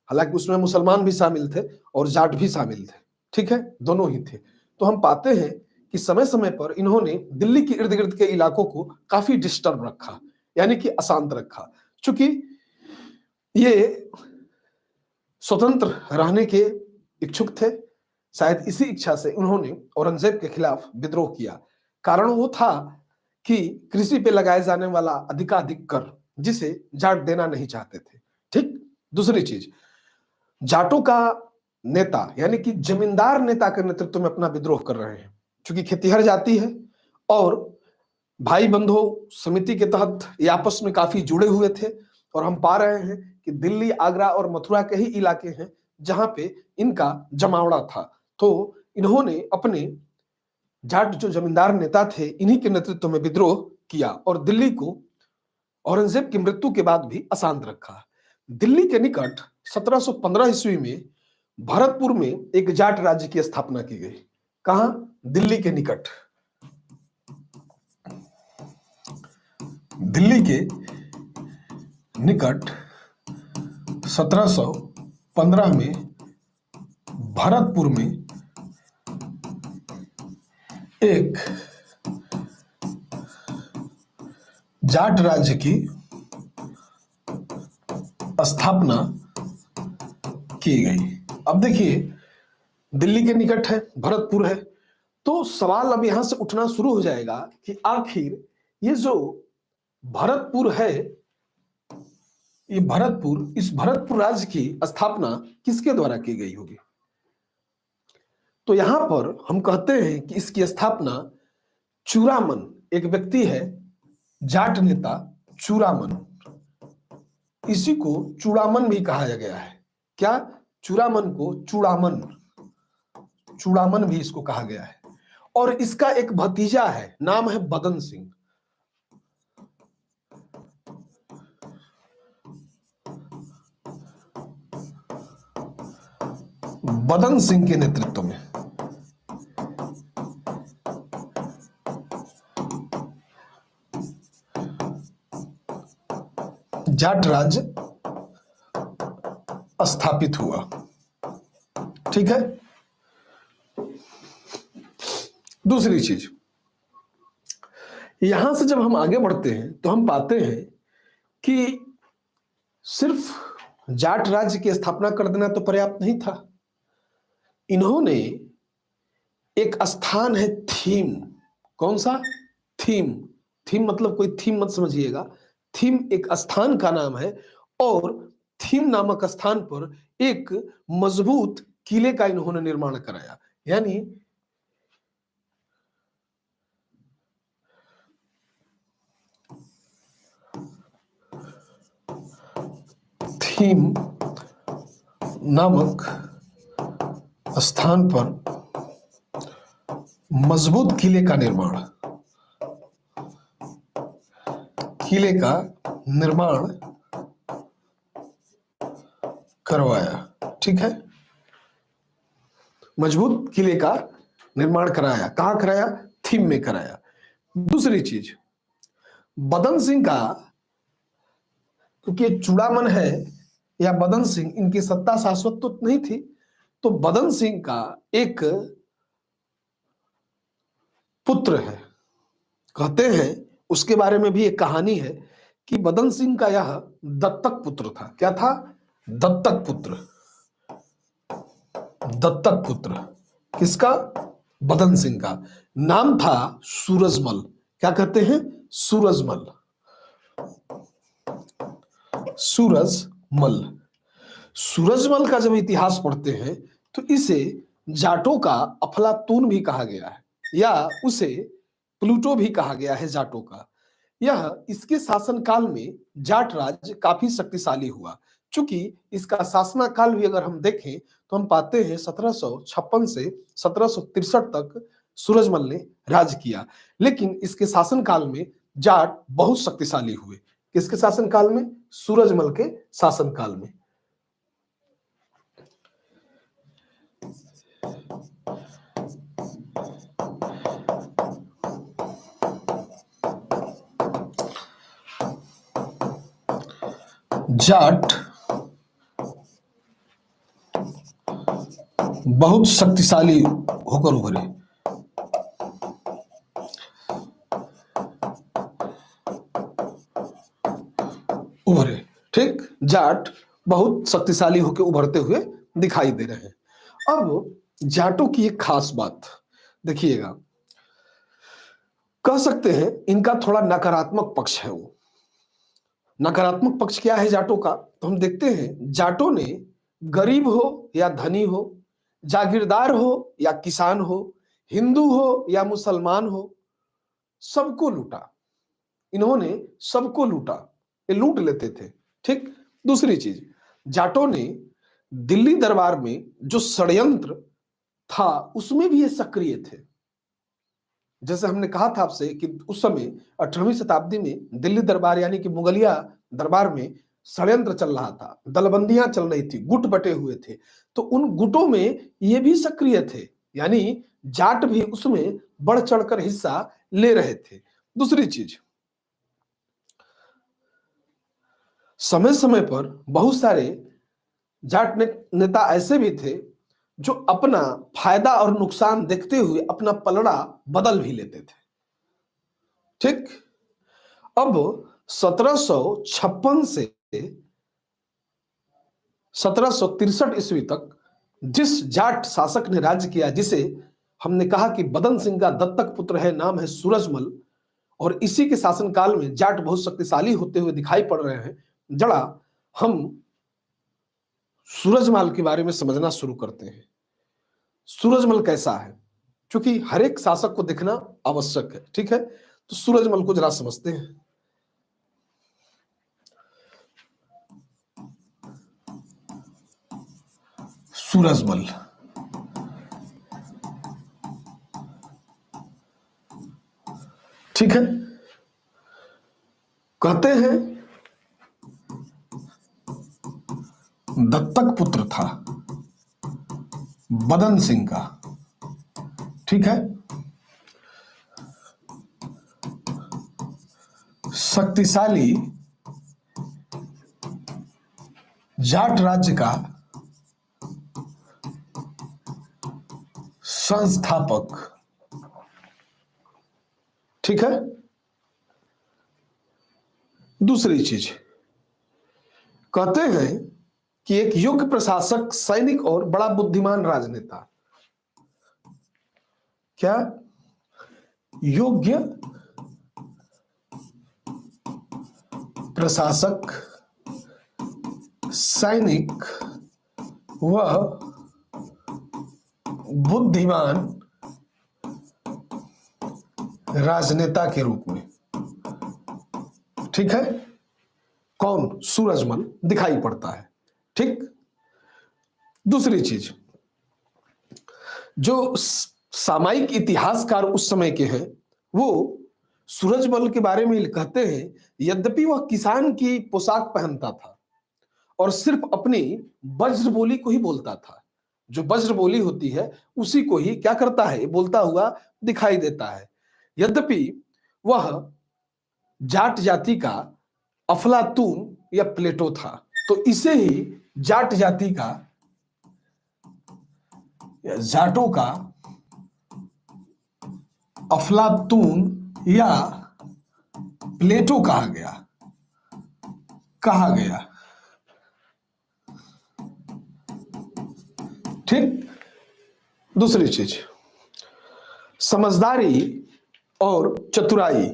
हालांकि उसमें मुसलमान भी शामिल थे और जाट भी शामिल थे। ठीक है, दोनों ही थे। तो हम पाते हैं कि समय समय पर इन्होंने दिल्ली के इर्द गिर्द के इलाकों को काफी डिस्टर्ब रखा, यानी कि अशांत रखा। चूंकि ये स्वतंत्र रहने के इच्छुक थे, शायद इसी इच्छा से उन्होंने औरंगजेब के खिलाफ विद्रोह किया। कारण वो था कि कृषि पे लगाए जाने वाला अधिकाधिक कर, जिसे जाट देना नहीं चाहते थे। ठीक, दूसरी चीज, जाटों का नेता यानी कि जमींदार नेता के नेतृत्व में अपना विद्रोह कर रहे हैं। चूंकि खेतीहर जाति है और भाई बंधु समिति के तहत ये आपस में काफी जुड़े हुए थे, और हम पा रहे हैं कि दिल्ली, आगरा और मथुरा के ही इलाके हैं जहां पे इनका जमावड़ा था। तो इन्होंने अपने जाट जो जमींदार नेता थे, इन्हीं के नेतृत्व में विद्रोह किया और दिल्ली को औरंगजेब की मृत्यु के बाद भी अशांत रखा। दिल्ली के निकट 1715 ईस्वी में भरतपुर में एक जाट राज्य की स्थापना की गई। कहां? दिल्ली के निकट। दिल्ली के निकट 1715 में भरतपुर में एक जाट राज्य की स्थापना की गई। अब देखिए, दिल्ली के निकट है, भरतपुर है, तो सवाल अब यहां से उठना शुरू हो जाएगा कि आखिर ये जो भरतपुर है, ये भरतपुर, इस भरतपुर राज्य की स्थापना किसके द्वारा की गई होगी? तो यहां पर हम कहते हैं कि इसकी स्थापना चूड़ामन, एक व्यक्ति है जाट नेता चूड़ामन, इसी को चूड़ामन भी कहा गया है। क्या? चूड़ामन को चूड़ामन, चूड़ामन भी इसको कहा गया है। और इसका एक भतीजा है, नाम है बदन सिंह। बदन सिंह के नेतृत्व में जाट राज्य स्थापित हुआ। ठीक है, दूसरी चीज, यहां से जब हम आगे बढ़ते हैं तो हम पाते हैं कि सिर्फ जाट राज्य की स्थापना कर देना तो पर्याप्त नहीं था। इन्होंने एक स्थान है थीम, कौन सा? थीम। थीम मतलब कोई थीम मत समझिएगा, थीम एक स्थान का नाम है, और थीम नामक स्थान पर एक मजबूत किले का इन्होंने निर्माण कराया। यानी थीम नामक स्थान पर मजबूत किले का निर्माण, किले का निर्माण करवाया। ठीक है, मजबूत किले का निर्माण कराया। कहां कराया? थीम में कराया। दूसरी चीज, बदन सिंह का, क्योंकि चूड़ामन है या बदन सिंह, इनकी सत्ता शाश्वत तो नहीं थी, तो बदन सिंह का एक पुत्र है, कहते हैं उसके बारे में भी एक कहानी है कि बदन सिंह का यह दत्तक पुत्र था। क्या था? दत्तक पुत्र। दत्तक पुत्र किसका? बदन सिंह का। नाम था सूरजमल। क्या कहते हैं? सूरजमल। सूरजमल। सूरजमल का जब इतिहास पढ़ते हैं तो इसे जाटों का अफलातून भी कहा गया है, या उसे प्लूटो भी कहा गया है जाटों का। यह, इसके शासनकाल में जाट राज्य काफी शक्तिशाली हुआ। चूंकि इसका शासनकाल भी अगर हम देखें तो हम पाते हैं 1756 से 1763 तक सूरजमल ने राज किया, लेकिन इसके शासनकाल में जाट बहुत शक्तिशाली हुए। किसके शासनकाल में? सूरजमल के शासनकाल में। जाट बहुत शक्तिशाली होकर उभरे। ठीक, जाट बहुत शक्तिशाली होकर उभरते हुए दिखाई दे रहे हैं। अब जाटों की एक खास बात देखिएगा, कह सकते हैं इनका थोड़ा नकारात्मक पक्ष है। वो नकारात्मक पक्ष क्या है जाटों का, तो हम देखते हैं जाटों ने गरीब हो या धनी हो, जागीरदार हो या किसान हो, हिंदू हो या मुसलमान हो, सबको लूटा। इन्होंने सबको लूटा, ये लूट लेते थे। ठीक, दूसरी चीज, जाटों ने दिल्ली दरबार में जो षड्यंत्र था उसमें भी ये सक्रिय थे। जैसे हमने कहा था आपसे कि उस समय 18वीं शताब्दी में दिल्ली दरबार यानी कि मुगलिया दरबार में षड्यंत्र चल रहा था, दलबंदियां चल रही थी, गुट बटे हुए थे, तो उन गुटों में ये भी सक्रिय थे, यानी जाट भी उसमें बढ़ चढ़कर हिस्सा ले रहे थे। दूसरी चीज, समय समय पर बहुत सारे जाट नेता ऐसे भी थे जो अपना फायदा और नुकसान देखते हुए अपना पलड़ा बदल भी लेते थे। ठीक, अब 1756 से 1763 ईस्वी तक जिस जाट शासक ने राज्य किया, जिसे हमने कहा कि बदन सिंह का दत्तक पुत्र है, नाम है सूरजमल, और इसी के शासनकाल में जाट बहुत शक्तिशाली होते हुए दिखाई पड़ रहे हैं। जरा हम सूरजमल के बारे में समझना शुरू करते हैं। सूरजमल कैसा है, क्योंकि हर एक शासक को देखना आवश्यक है। ठीक है, तो सूरजमल को जरा समझते हैं। सूरजमल ठीक है, कहते हैं दत्तक पुत्र था बदन सिंह का। ठीक है, शक्तिशाली जाट राज्य का संस्थापक। ठीक है, दूसरी चीज कहते हैं कि एक योग्य प्रशासक, सैनिक और बड़ा बुद्धिमान राजनेता। क्या? योग्य प्रशासक, सैनिक व बुद्धिमान राजनेता के रूप में। ठीक है, कौन? सूरजमल दिखाई पड़ता है। ठीक, दूसरी चीज, जो सामयिक इतिहासकार उस समय के हैं वो सूरजमल के बारे में कहते हैं, यद्यपि वह किसान की पोशाक पहनता था और सिर्फ अपनी वज्र बोली को ही बोलता था, जो वज्र बोली होती है उसी को ही क्या करता है, बोलता हुआ दिखाई देता है। यद्यपि वह जाट जाति का अफलातून या प्लेटो था, तो इसे ही जाट जाति का, जाटों का अफलातून या प्लेटो कहा गया। ठीक, दूसरी चीज, समझदारी और चतुराई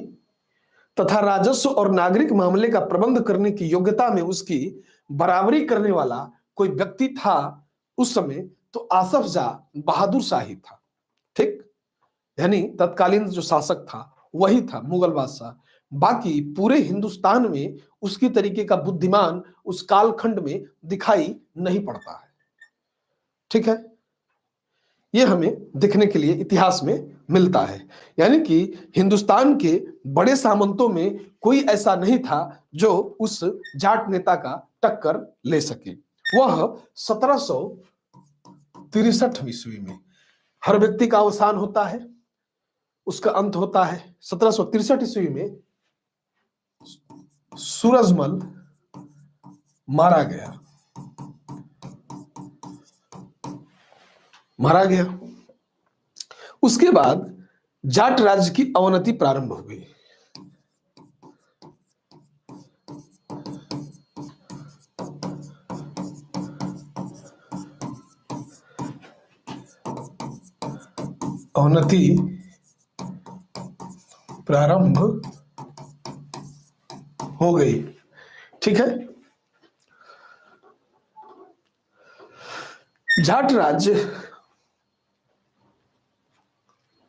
तथा राजस्व और नागरिक मामले का प्रबंध करने की योग्यता में उसकी बराबरी करने वाला कोई व्यक्ति था उस समय, तो आसफ जाह बहादुर शाही था। ठीक, यानी तत्कालीन जो शासक था वही था, मुगल बादशाह। बाकी पूरे हिंदुस्तान में उसकी तरीके का बुद्धिमान उस कालखंड में दिखाई नहीं पड़ता है। ठीक है, यह हमें देखने के लिए इतिहास में मिलता है, यानी कि हिंदुस्तान के बड़े सामंतों में कोई ऐसा नहीं था जो उस जाट नेता का टक्कर ले सके। वह 1763 ईस्वी में, हर व्यक्ति का अवसान होता है, उसका अंत होता है। 1763 ईस्वी में सूरजमल मारा गया, मारा गया। उसके बाद जाट राज्य की अवनति प्रारंभ हो गई। अवनति प्रारंभ हो गई, ठीक है। जाट राज्य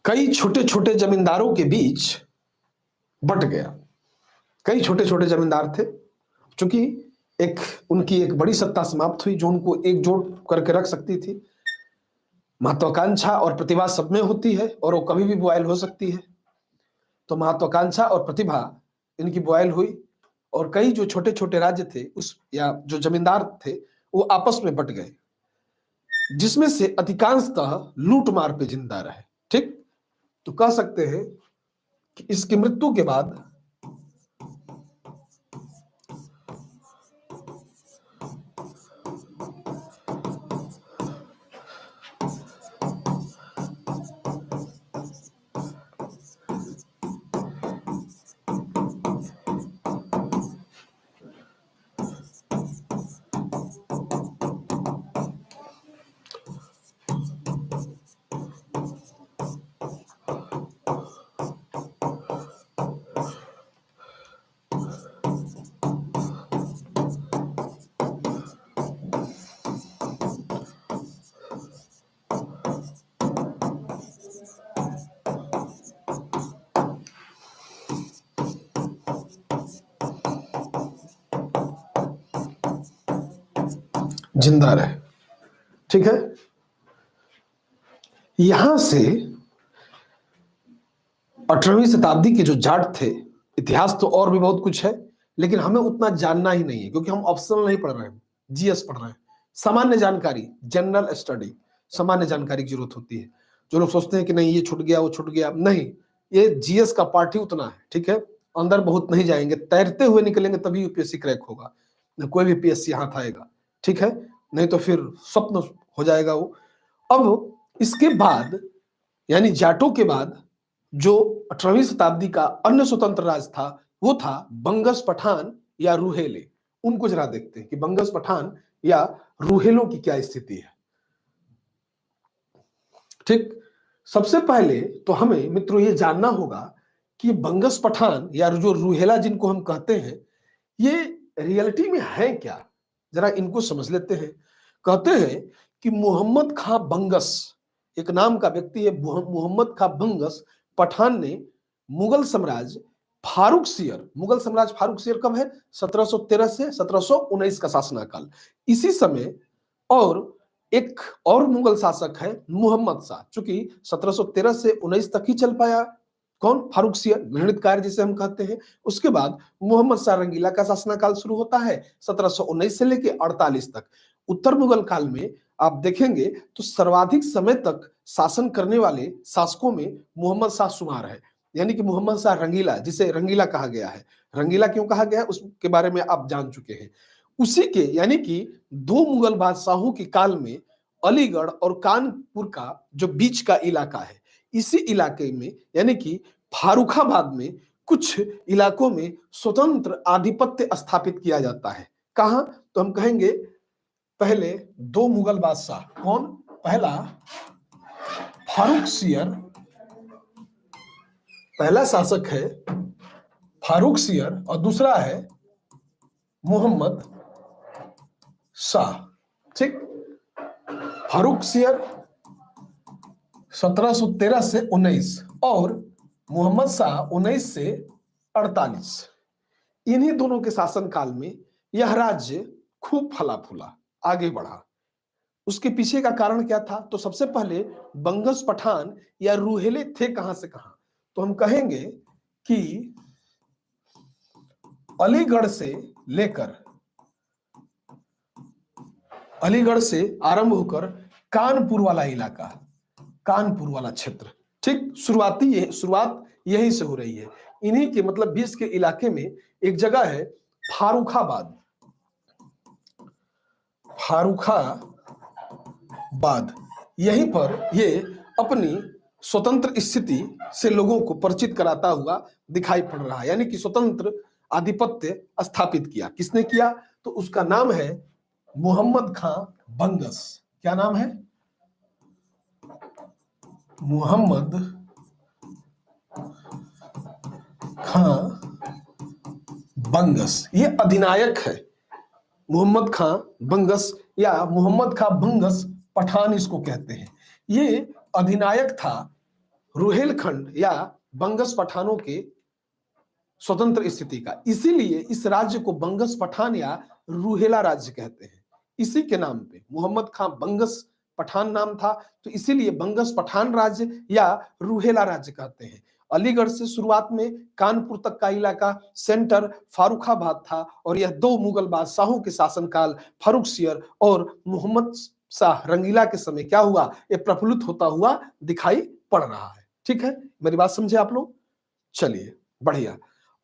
कई छोटे छोटे जमींदारों के बीच बट गया। कई छोटे छोटे जमींदार थे, क्योंकि एक उनकी एक बड़ी सत्ता समाप्त हुई जो उनको एकजुट करके रख सकती थी। महत्वाकांक्षा और प्रतिभा सब में होती है और वो कभी भी बुआइल हो सकती है। तो महत्वाकांक्षा और प्रतिभा इनकी बुआइल हुई और कई जो छोटे छोटे राज्य थे उस या जो जमींदार थे वो आपस में बट गए, जिसमें से अधिकांशतः लूट मार पे जिंदा रहे। ठीक, तो कह सकते हैं कि इसकी मृत्यु के बाद जिंदा रहे। ठीक है, यहां से 18वीं शताब्दी के जो जाट थे, इतिहास तो और भी बहुत कुछ है लेकिन हमें उतना जानना ही नहीं है क्योंकि हम ऑप्शनल नहीं पढ़ रहे हैं, जीएस पढ़ रहे हैं। सामान्य जानकारी, जनरल स्टडी, सामान्य जानकारी की जरूरत होती है। जो लोग सोचते हैं कि नहीं ये छूट गया वो छूट गया, नहीं, ये जीएस का पार्ट ही उतना है। ठीक है, अंदर बहुत नहीं जाएंगे, तैरते हुए निकलेंगे तभी यूपीएससी क्रैक होगा, कोई भी पीएससी हाथ आएगा। ठीक है, नहीं तो फिर स्वप्न हो जाएगा वो। अब इसके बाद यानी जाटों के बाद जो 18वीं शताब्दी का अन्य स्वतंत्र राज था वो था बंगस पठान या रूहेले। उनको जरा देखते हैं कि बंगस पठान या रूहेलों की क्या स्थिति है। ठीक, सबसे पहले तो हमें मित्रों ये जानना होगा कि बंगस पठान या जो रूहेला जिनको हम कहते हैं ये रियलिटी में है क्या, जरा इनको समझ लेते हैं। कहते हैं कि मोहम्मद खां बंगस, एक नाम का व्यक्ति है मोहम्मद खां बंगस पठान ने मुगल साम्राज्य फारूक सियर, मुगल साम्राज्य फारूक सियर कब है, 1713 से 1719 का शासनकाल। इसी समय और एक और मुगल शासक है मोहम्मद शाह, चूंकि 1713 से 19 तक ही चल पाया कौन, फारूक सियर घृणितकार जिसे हम कहते हैं। उसके बाद मोहम्मद शाह रंगीला का शासनकाल शुरू होता है 1719 से लेकर 48 तक। उत्तर मुगल काल में आप देखेंगे तो सर्वाधिक समय तक शासन करने वाले शासकों में मोहम्मद शाह शुमार है, यानी कि मोहम्मद शाह रंगीला, जिसे रंगीला कहा गया है। रंगीला क्यों कहा गया है उसके बारे में आप जान चुके हैं। उसी के यानी कि दो मुगल बादशाहों के काल में अलीगढ़ और कानपुर का जो बीच का इलाका है, इसी इलाके में यानी कि फारुखाबाद में कुछ इलाकों में स्वतंत्र आधिपत्य स्थापित किया जाता है। कहां, तो हम कहेंगे पहले दो मुगल बादशाह, कौन, पहला फारूक सियर, पहला शासक है फारूक सियर और दूसरा है मोहम्मद शाह। ठीक, फारूक सियर 1713 से 19 और मोहम्मद शाह 19 से 48। इन्हीं दोनों के शासन काल में यह राज्य खूब फला फूला, आगे बढ़ा। उसके पीछे का कारण क्या था, तो सबसे पहले बंगस पठान या रूहेले थे कहां से कहां, तो हम कहेंगे कि अलीगढ़ से लेकर, अलीगढ़ से आरंभ होकर कानपुर वाला इलाका, कानपुर वाला क्षेत्र। ठीक, शुरुआत यहीं से हो रही है। इन्हीं के मतलब बीच के इलाके में एक जगह है फारुखाबाद, फारुखाबाद, यहीं पर ये अपनी स्वतंत्र स्थिति से लोगों को परिचित कराता हुआ दिखाई पड़ रहा है। यानी कि स्वतंत्र आधिपत्य स्थापित किया। किसने किया? तो उसका नाम है मोहम्मद खां बंगस। क्या नाम है? मोहम्मद खां बंगस। ये अधिनायक है। मोहम्मद खां बंगस या मोहम्मद खां बंगस पठान इसको कहते हैं। ये अधिनायक था रुहेलखंड या बंगस पठानों के स्वतंत्र स्थिति का। इसीलिए इस राज्य को बंगस पठान या रूहेला राज्य कहते हैं। इसी के नाम पे मोहम्मद खां बंगस पठान नाम था, तो इसीलिए बंगस पठान राज्य या रूहेला राज्य कहते हैं। अलीगढ़ से शुरुआत में कानपुर तक का इलाका सेंटर फारुखाबाद था और यह दो मुगल बादशाहों के शासनकाल फर्रुखसियर और मोहम्मद शाह रंगीला के समय क्या हुआ? यह प्रफुल्लित होता हुआ दिखाई पड़ रहा है। ठीक है, मेरी बात समझे आप लोग? चलिए, बढ़िया।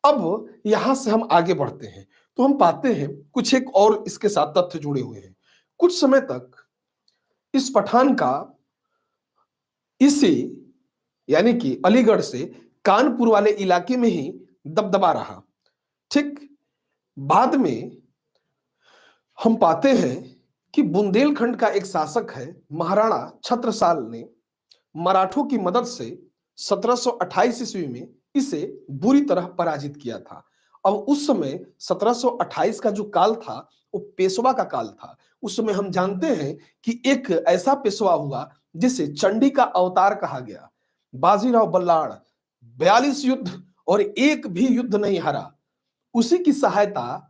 अब यहां से हम आगे बढ़ते हैं तो हम पाते हैं कुछ एक और इसके साथ तथ्य जुड़े हुए हैं। कुछ समय तक इस पठान का इसी यानी कि अलीगढ़ से कानपुर वाले इलाके में ही दबदबा रहा। ठीक, बाद में हम पाते हैं कि बुंदेलखंड का एक शासक है महाराणा छत्रसाल ने मराठों की मदद से 1728 ईस्वी में इसे बुरी तरह पराजित किया था। अब उस समय 1728 का जो काल था वो पेशवा का काल था। उस समय हम जानते हैं कि एक ऐसा पेशवा हुआ जिसे चंडी का अवतार कहा गया। बाजीराव बल्लाड़ 42 युद्ध और एक भी युद्ध नहीं हारा। उसी की सहायता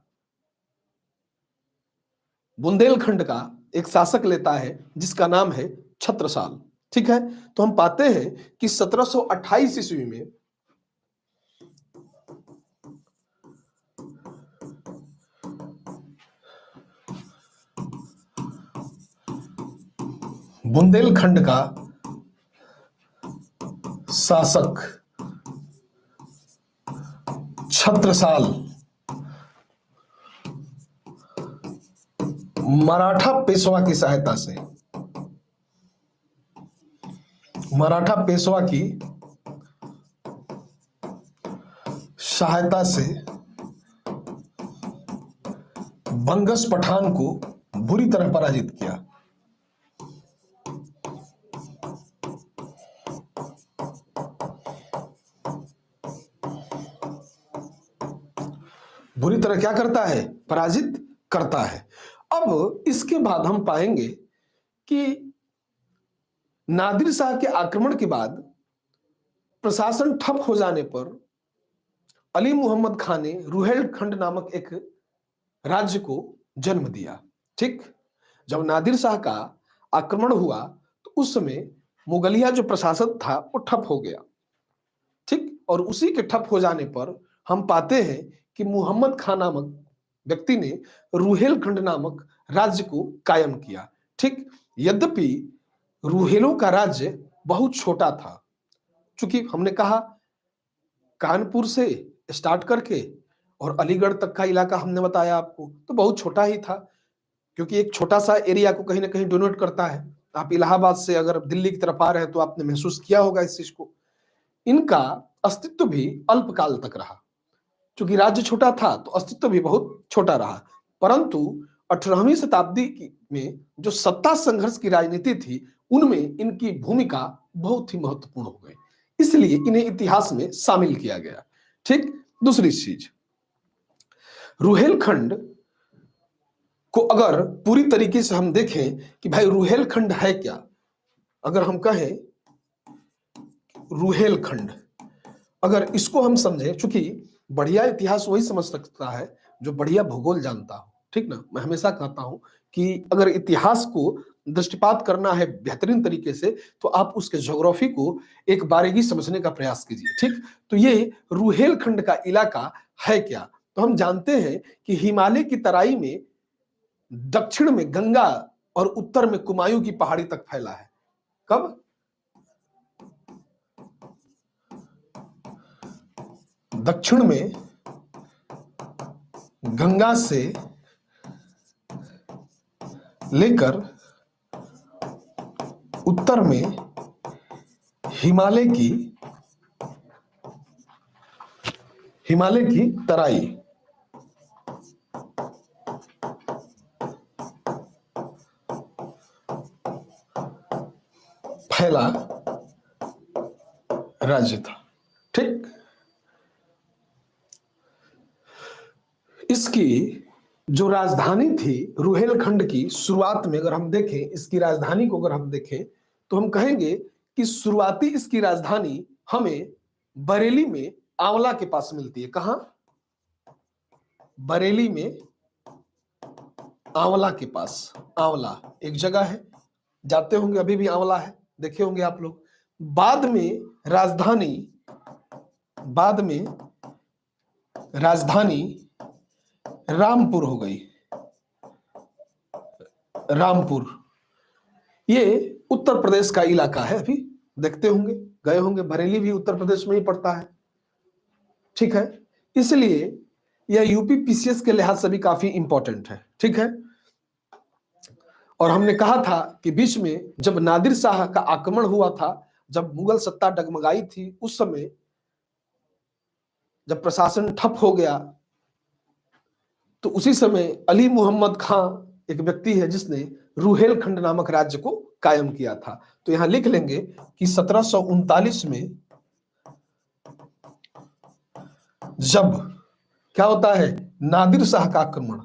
बुंदेलखंड का एक शासक लेता है जिसका नाम है छत्रसाल। ठीक है, तो हम पाते हैं कि 1728 ईस्वी में बुंदेलखंड का शासक छत्रसाल मराठा पेशवा की सहायता से बंगस पठान को बुरी तरह पराजित किया। बुरी तरह क्या करता है? पराजित करता है। अब इसके बाद हम पाएंगे कि नादिर शाह के आक्रमण के बाद प्रशासन ठप हो जाने पर अली मोहम्मद खान ने रुहेलखंड नामक एक राज्य को जन्म दिया। ठीक, जब नादिर शाह का आक्रमण हुआ तो उस समय मुगलिया जो प्रशासन था वो ठप हो गया। ठीक, और उसी के ठप हो जाने पर हम पाते हैं कि मोहम्मद खान नामक व्यक्ति ने रुहेलखंड नामक राज्य को कायम किया। ठीक, यद्यपि रुहेलों का राज्य बहुत छोटा था, चूंकि हमने कहा कानपुर से स्टार्ट करके और अलीगढ़ तक का इलाका हमने बताया आपको तो बहुत छोटा ही था, क्योंकि एक छोटा सा एरिया को कहीं ना कहीं डोनेट करता है। आप इलाहाबाद से अगर दिल्ली की तरफ आ रहे हैं तो आपने महसूस किया होगा इस चीज को। इनका अस्तित्व भी अल्पकाल तक रहा, क्योंकि राज्य छोटा था तो अस्तित्व भी बहुत छोटा रहा। परंतु 18वीं शताब्दी में जो सत्ता संघर्ष की राजनीति थी उनमें इनकी भूमिका बहुत ही महत्वपूर्ण हो गई, इसलिए इन्हें इतिहास में शामिल किया गया। ठीक, दूसरी चीज, रुहेलखंड को अगर पूरी तरीके से हम देखें कि भाई रुहेलखंड है क्या, अगर हम कहें रुहेलखंड, अगर इसको हम समझें, चूंकि बढ़िया इतिहास वही समझ सकता है जो बढ़िया भूगोल जानता हो। ठीक ना, मैं हमेशा कहता हूं कि अगर इतिहास को दृष्टिपात करना है बेहतरीन तरीके से तो आप उसके ज्योग्राफी को एक बारीकी समझने का प्रयास कीजिए। ठीक, तो ये रुहेलखंड का इलाका है क्या? तो हम जानते हैं कि हिमालय की तराई में दक्षिण में गंगा और उत्तर में कुमायूं की पहाड़ी तक फैला है। कब? दक्षिण में गंगा से लेकर उत्तर में हिमालय की तराई फैला राज्य था। ठीक, इसकी जो राजधानी थी रुहेलखंड की, शुरुआत में अगर हम देखें इसकी राजधानी को, अगर हम देखें तो हम कहेंगे कि शुरुआती इसकी राजधानी हमें बरेली में आंवला के पास मिलती है। कहां? बरेली में आंवला के पास। आंवला एक जगह है, जाते होंगे, अभी भी आंवला है, देखे होंगे आप लोग। बाद में राजधानी रामपुर हो गई। रामपुर ये उत्तर प्रदेश का इलाका है, अभी देखते होंगे, गए होंगे। बरेली भी उत्तर प्रदेश में ही पड़ता है। ठीक है, इसलिए यह यूपी पीसीएस के लिहाज से भी काफी इंपॉर्टेंट है। ठीक है, और हमने कहा था कि बीच में जब नादिर शाह का आक्रमण हुआ था, जब मुगल सत्ता डगमगाई थी, उस समय जब प्रशासन ठप हो गया, तो उसी समय अली मुहम्मद खां एक व्यक्ति है जिसने रुहेलखंड नामक राज्य को कायम किया था। तो यहां लिख लेंगे कि 1739 में जब क्या होता है, नादिर शाह का आक्रमण,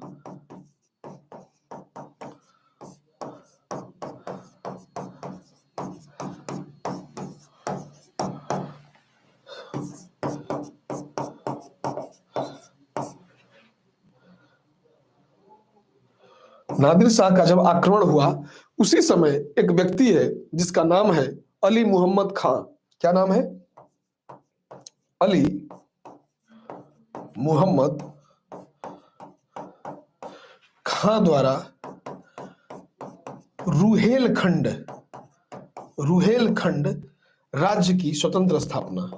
नादिर शाह का जब आक्रमण हुआ, उसी समय एक व्यक्ति है जिसका नाम है अली मुहम्मद खां। क्या नाम है? अली मुहम्मद खां द्वारा रुहेलखंड राज्य की स्वतंत्र स्थापना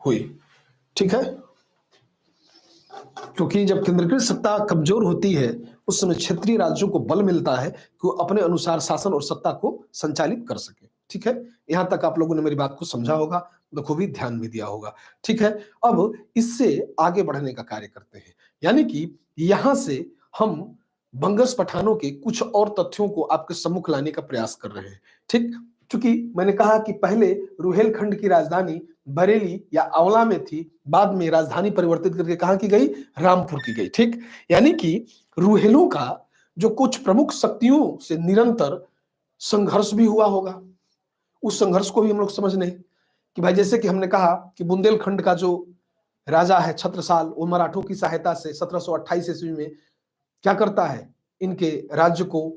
हुई। ठीक है, क्योंकि जब केंद्रीकृत सत्ता कमजोर होती है, उस समय क्षेत्रीय राज्यों को बल मिलता है कि वो अपने अनुसार शासन और सत्ता को संचालित कर सके। ठीक है, यहां तक आप लोगों ने मेरी बात को समझा होगा, बखूबी ध्यान भी दिया होगा। ठीक है, अब इससे आगे बढ़ने का कार्य करते हैं, यानी कि यहां से हम बंगस पठानों के कुछ और तथ्यों को आपके सम्मुख लाने का प्रयास कर रहे हैं। ठीक, क्योंकि मैंने कहा कि पहले रुहेलखंड की राजधानी बरेली या आंवला में थी, बाद में राजधानी परिवर्तित करके कहां की गई? रामपुर की गई। ठीक, यानी कि रुहेलों का जो कुछ प्रमुख शक्तियों से निरंतर संघर्ष भी हुआ होगा, उस संघर्ष को भी हम लोग समझ लें कि भाई, जैसे कि हमने कहा कि बुंदेलखंड का जो राजा है छत्रसाल, वो मराठों की सहायता से 1728 ईस्वी में क्या करता है, इनके राज्य को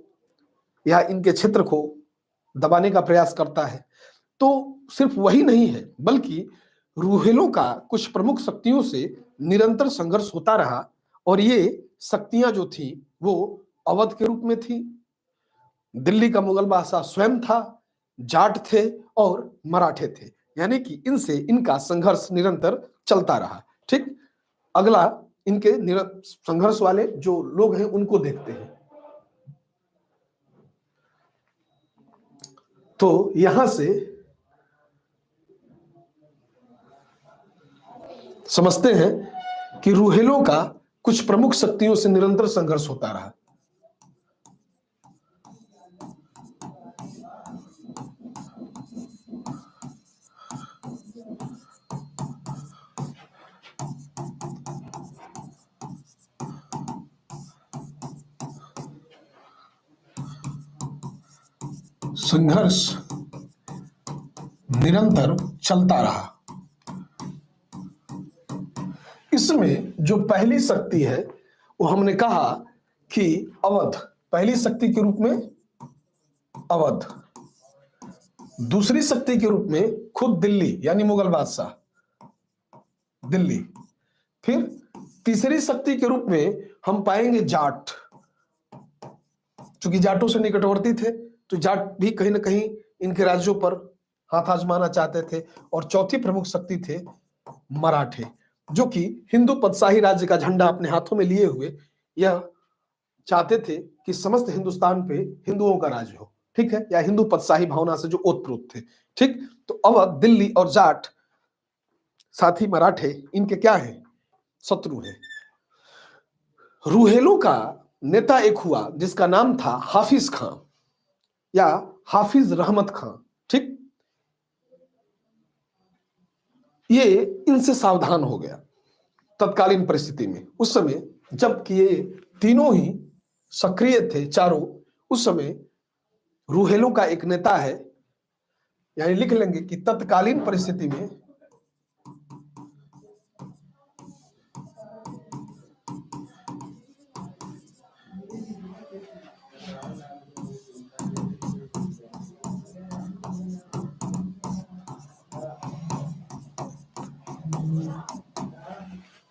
या इनके क्षेत्र को दबाने का प्रयास करता है। तो सिर्फ वही नहीं है, बल्कि रुहेलों का कुछ प्रमुख शक्तियों से निरंतर संघर्ष होता रहा, और ये शक्तियां जो थी वो अवध के रूप में थी, दिल्ली का मुगल बादशाह स्वयं था, जाट थे और मराठे थे, यानी कि इनसे इनका संघर्ष निरंतर चलता रहा। ठीक, अगला इनके संघर्ष वाले जो लोग हैं उनको देखते हैं। तो यहां से समझते हैं कि रुहेलों का कुछ प्रमुख शक्तियों से निरंतर संघर्ष होता रहा। संघर्ष निरंतर चलता रहा। इसमें जो पहली शक्ति है वो हमने कहा कि अवध, पहली शक्ति के रूप में अवध, दूसरी शक्ति के रूप में खुद दिल्ली यानी मुगल बादशाह दिल्ली, फिर तीसरी शक्ति के रूप में हम पाएंगे जाट, क्योंकि जाटों से निकटवर्ती थे तो जाट भी कहीं ना कहीं इनके राज्यों पर हाथ आजमाना चाहते थे। और चौथी प्रमुख शक्ति थे मराठे, जो कि हिंदू पदशाही राज्य का झंडा अपने हाथों में लिए हुए यह चाहते थे कि समस्त हिंदुस्तान पे हिंदुओं का राज हो, ठीक है, या हिंदू पदशाही भावना से जो ओतप्रोत थे, ठीक। तो अवध, दिल्ली और जाट, साथ ही मराठे, इनके क्या है, शत्रु हैं। रूहेलों का नेता एक हुआ जिसका नाम था हाफिज खां या हाफिज रहमत खां, ठीक। ये इनसे सावधान हो गया तत्कालीन परिस्थिति में। उस समय जबकि ये तीनों ही सक्रिय थे चारों, उस समय रूहेलों का एक नेता है, यानी लिख लेंगे कि तत्कालीन परिस्थिति में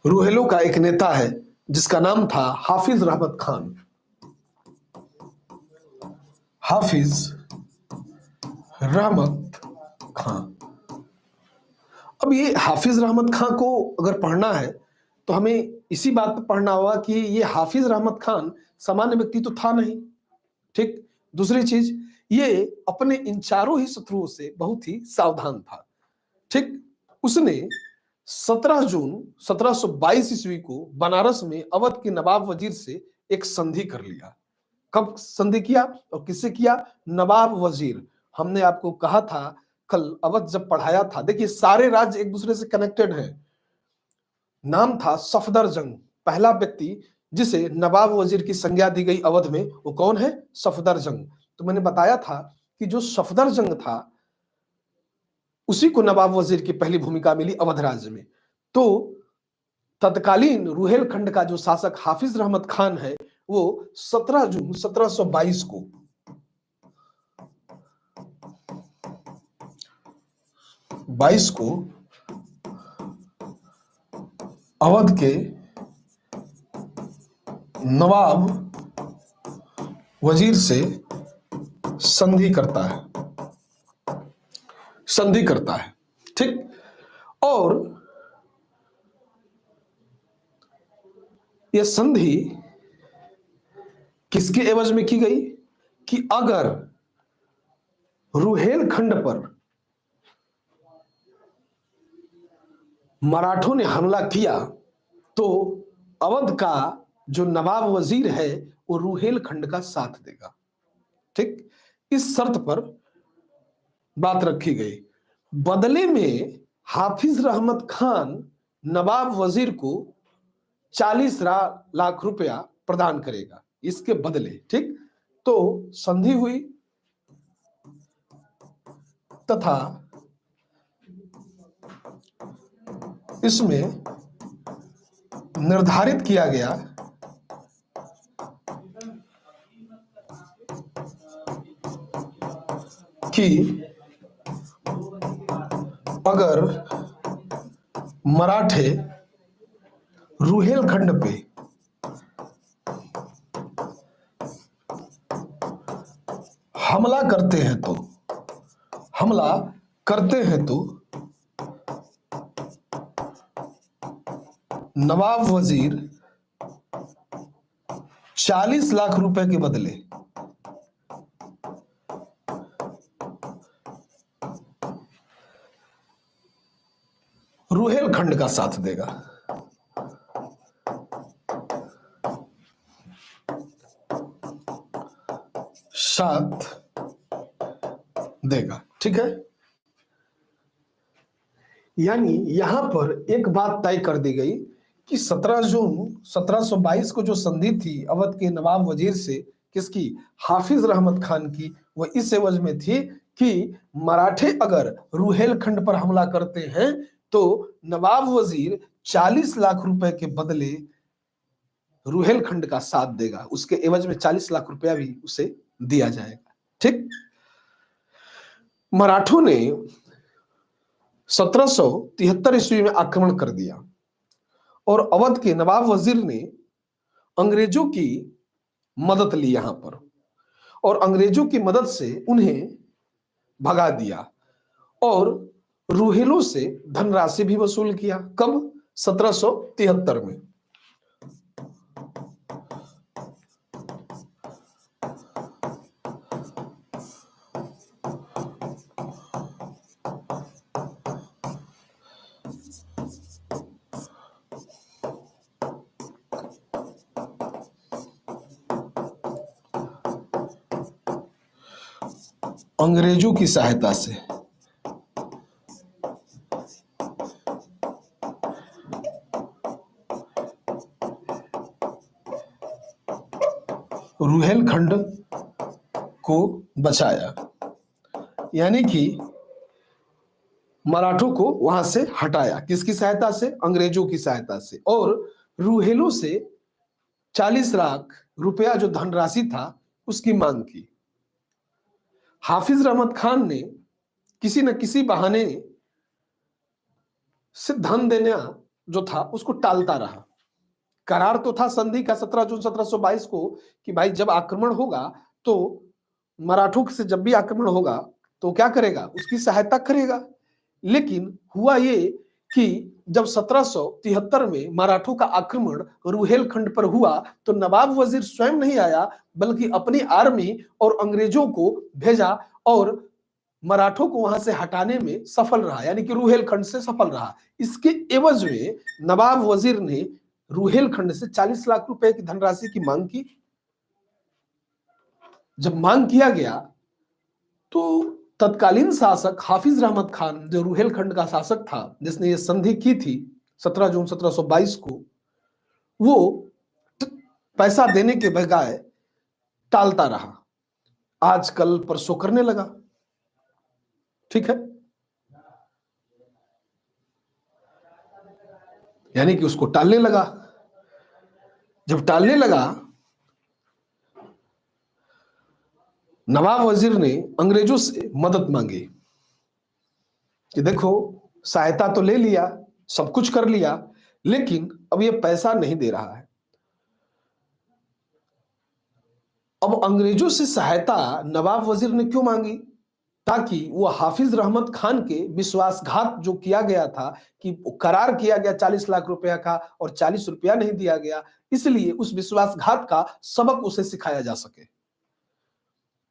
रूहेलों का एक नेता है जिसका नाम था हाफिज रहमत खान। हाफिज रहमत खां। अब ये हाफिज रहमत खां को अगर पढ़ना है तो हमें इसी बात पर पढ़ना होगा कि ये हाफिज रहमत खान सामान्य व्यक्ति तो था नहीं, ठीक। दूसरी चीज, ये अपने इन चारों ही शत्रुओं से बहुत ही सावधान था, ठीक। उसने 17 जून 1722 ईस्वी को बनारस में अवध के नवाब वजीर से एक संधि कर लिया। कब संधि किया और किससे किया? नवाब वजीर। हमने आपको कहा था कल अवध जब पढ़ाया था, देखिए सारे राज्य एक दूसरे से कनेक्टेड हैं। नाम था सफदरजंग। पहला व्यक्ति जिसे नवाब वजीर की संज्ञा दी गई अवध में, वो कौन है? सफदरजंग। तो मैंने बताया था कि जो सफदरजंग था उसी को नवाब वजीर की पहली भूमिका मिली अवध राज्य में। तो तत्कालीन रुहेलखंड का जो शासक हाफिज रहमत खान है, वो 17 जून 1722 को अवध के नवाब वजीर से संधि करता है, ठीक। और यह संधि किसके एवज में की गई कि अगर रुहेलखंड पर मराठों ने हमला किया तो अवध का जो नवाब वजीर है वो रुहेलखंड का साथ देगा, ठीक। इस शर्त पर बात रखी गई। बदले में हाफिज रहमत खान नवाब वजीर को 40 लाख रुपया प्रदान करेगा इसके बदले, ठीक। तो संधि हुई तथा इसमें निर्धारित किया गया कि अगर मराठे रुहेलखंड पे हमला करते हैं तो नवाब वजीर 40 लाख रुपए के बदले रुहेलखंड का साथ देगा। ठीक है। यानी यहां पर एक बात तय कर दी गई कि 17 जून 1722 को जो संधि थी अवध के नवाब वजीर से, किसकी? हाफिज रहमत खान की, वह इस एवज में थी कि मराठे अगर रुहेलखंड पर हमला करते हैं तो नवाब वजीर 40 लाख रुपए के बदले रुहेलखंड का साथ देगा, उसके एवज में 40 लाख रुपया भी उसे दिया जाएगा, ठीक। मराठों ने 1773 ईस्वी में आक्रमण कर दिया और अवध के नवाब वजीर ने अंग्रेजों की मदद ली यहां पर, और अंग्रेजों की मदद से उन्हें भगा दिया। और रूहेलों से धनराशि भी वसूल किया। कब? 1773 में। अंग्रेजों की सहायता से। रुहेलखंड को बचाया, यानी कि मराठों को वहां से हटाया। किसकी सहायता से? अंग्रेजों की सहायता से। और रूहेलों से 40 लाख रुपया जो धनराशि था उसकी मांग की। हाफिज रहमत खान ने किसी न किसी बहाने से धन देना जो था उसको टालता रहा। करार तो था संधि का 17 जून 1722 को कि भाई जब आक्रमण होगा तो मराठों से जब भी आक्रमण होगा तो क्या करेगा? उसकी सहायता करेगा। लेकिन हुआ ये कि जब 1773 में मराठों का आक्रमण रुहेलखंड पर हुआ तो नवाब वजीर स्वयं नहीं आया बल्कि अपनी आर्मी और अंग्रेजों को भेजा और मराठों को वहां से हटाने में सफल रहा, यानी कि रुहेलखंड से सफल रहा। इसके एवज में नवाब वजीर ने रुहेलखंड से 40 लाख रुपए की धनराशि की मांग की। जब मांग किया गया तो तत्कालीन शासक हाफिज रहमत खान जो रुहेलखंड का शासक था जिसने ये संधि की थी 17 जून 1722 को, वो पैसा देने के बजाय टालता रहा। आज कल परसों करने लगा। ठीक है, यानी कि उसको टालने लगा। जब टालने लगा, नवाब वजीर ने अंग्रेजों से मदद मांगी कि देखो सहायता तो ले लिया, सब कुछ कर लिया, लेकिन अब ये पैसा नहीं दे रहा है। अब अंग्रेजों से सहायता नवाब वजीर ने क्यों मांगी? ताकि वो हाफिज रहमत खान के विश्वासघात जो किया गया था कि करार किया गया 40 लाख रुपया का और 40 रुपया नहीं दिया गया, इसलिए उस विश्वासघात का सबक उसे सिखाया जा सके।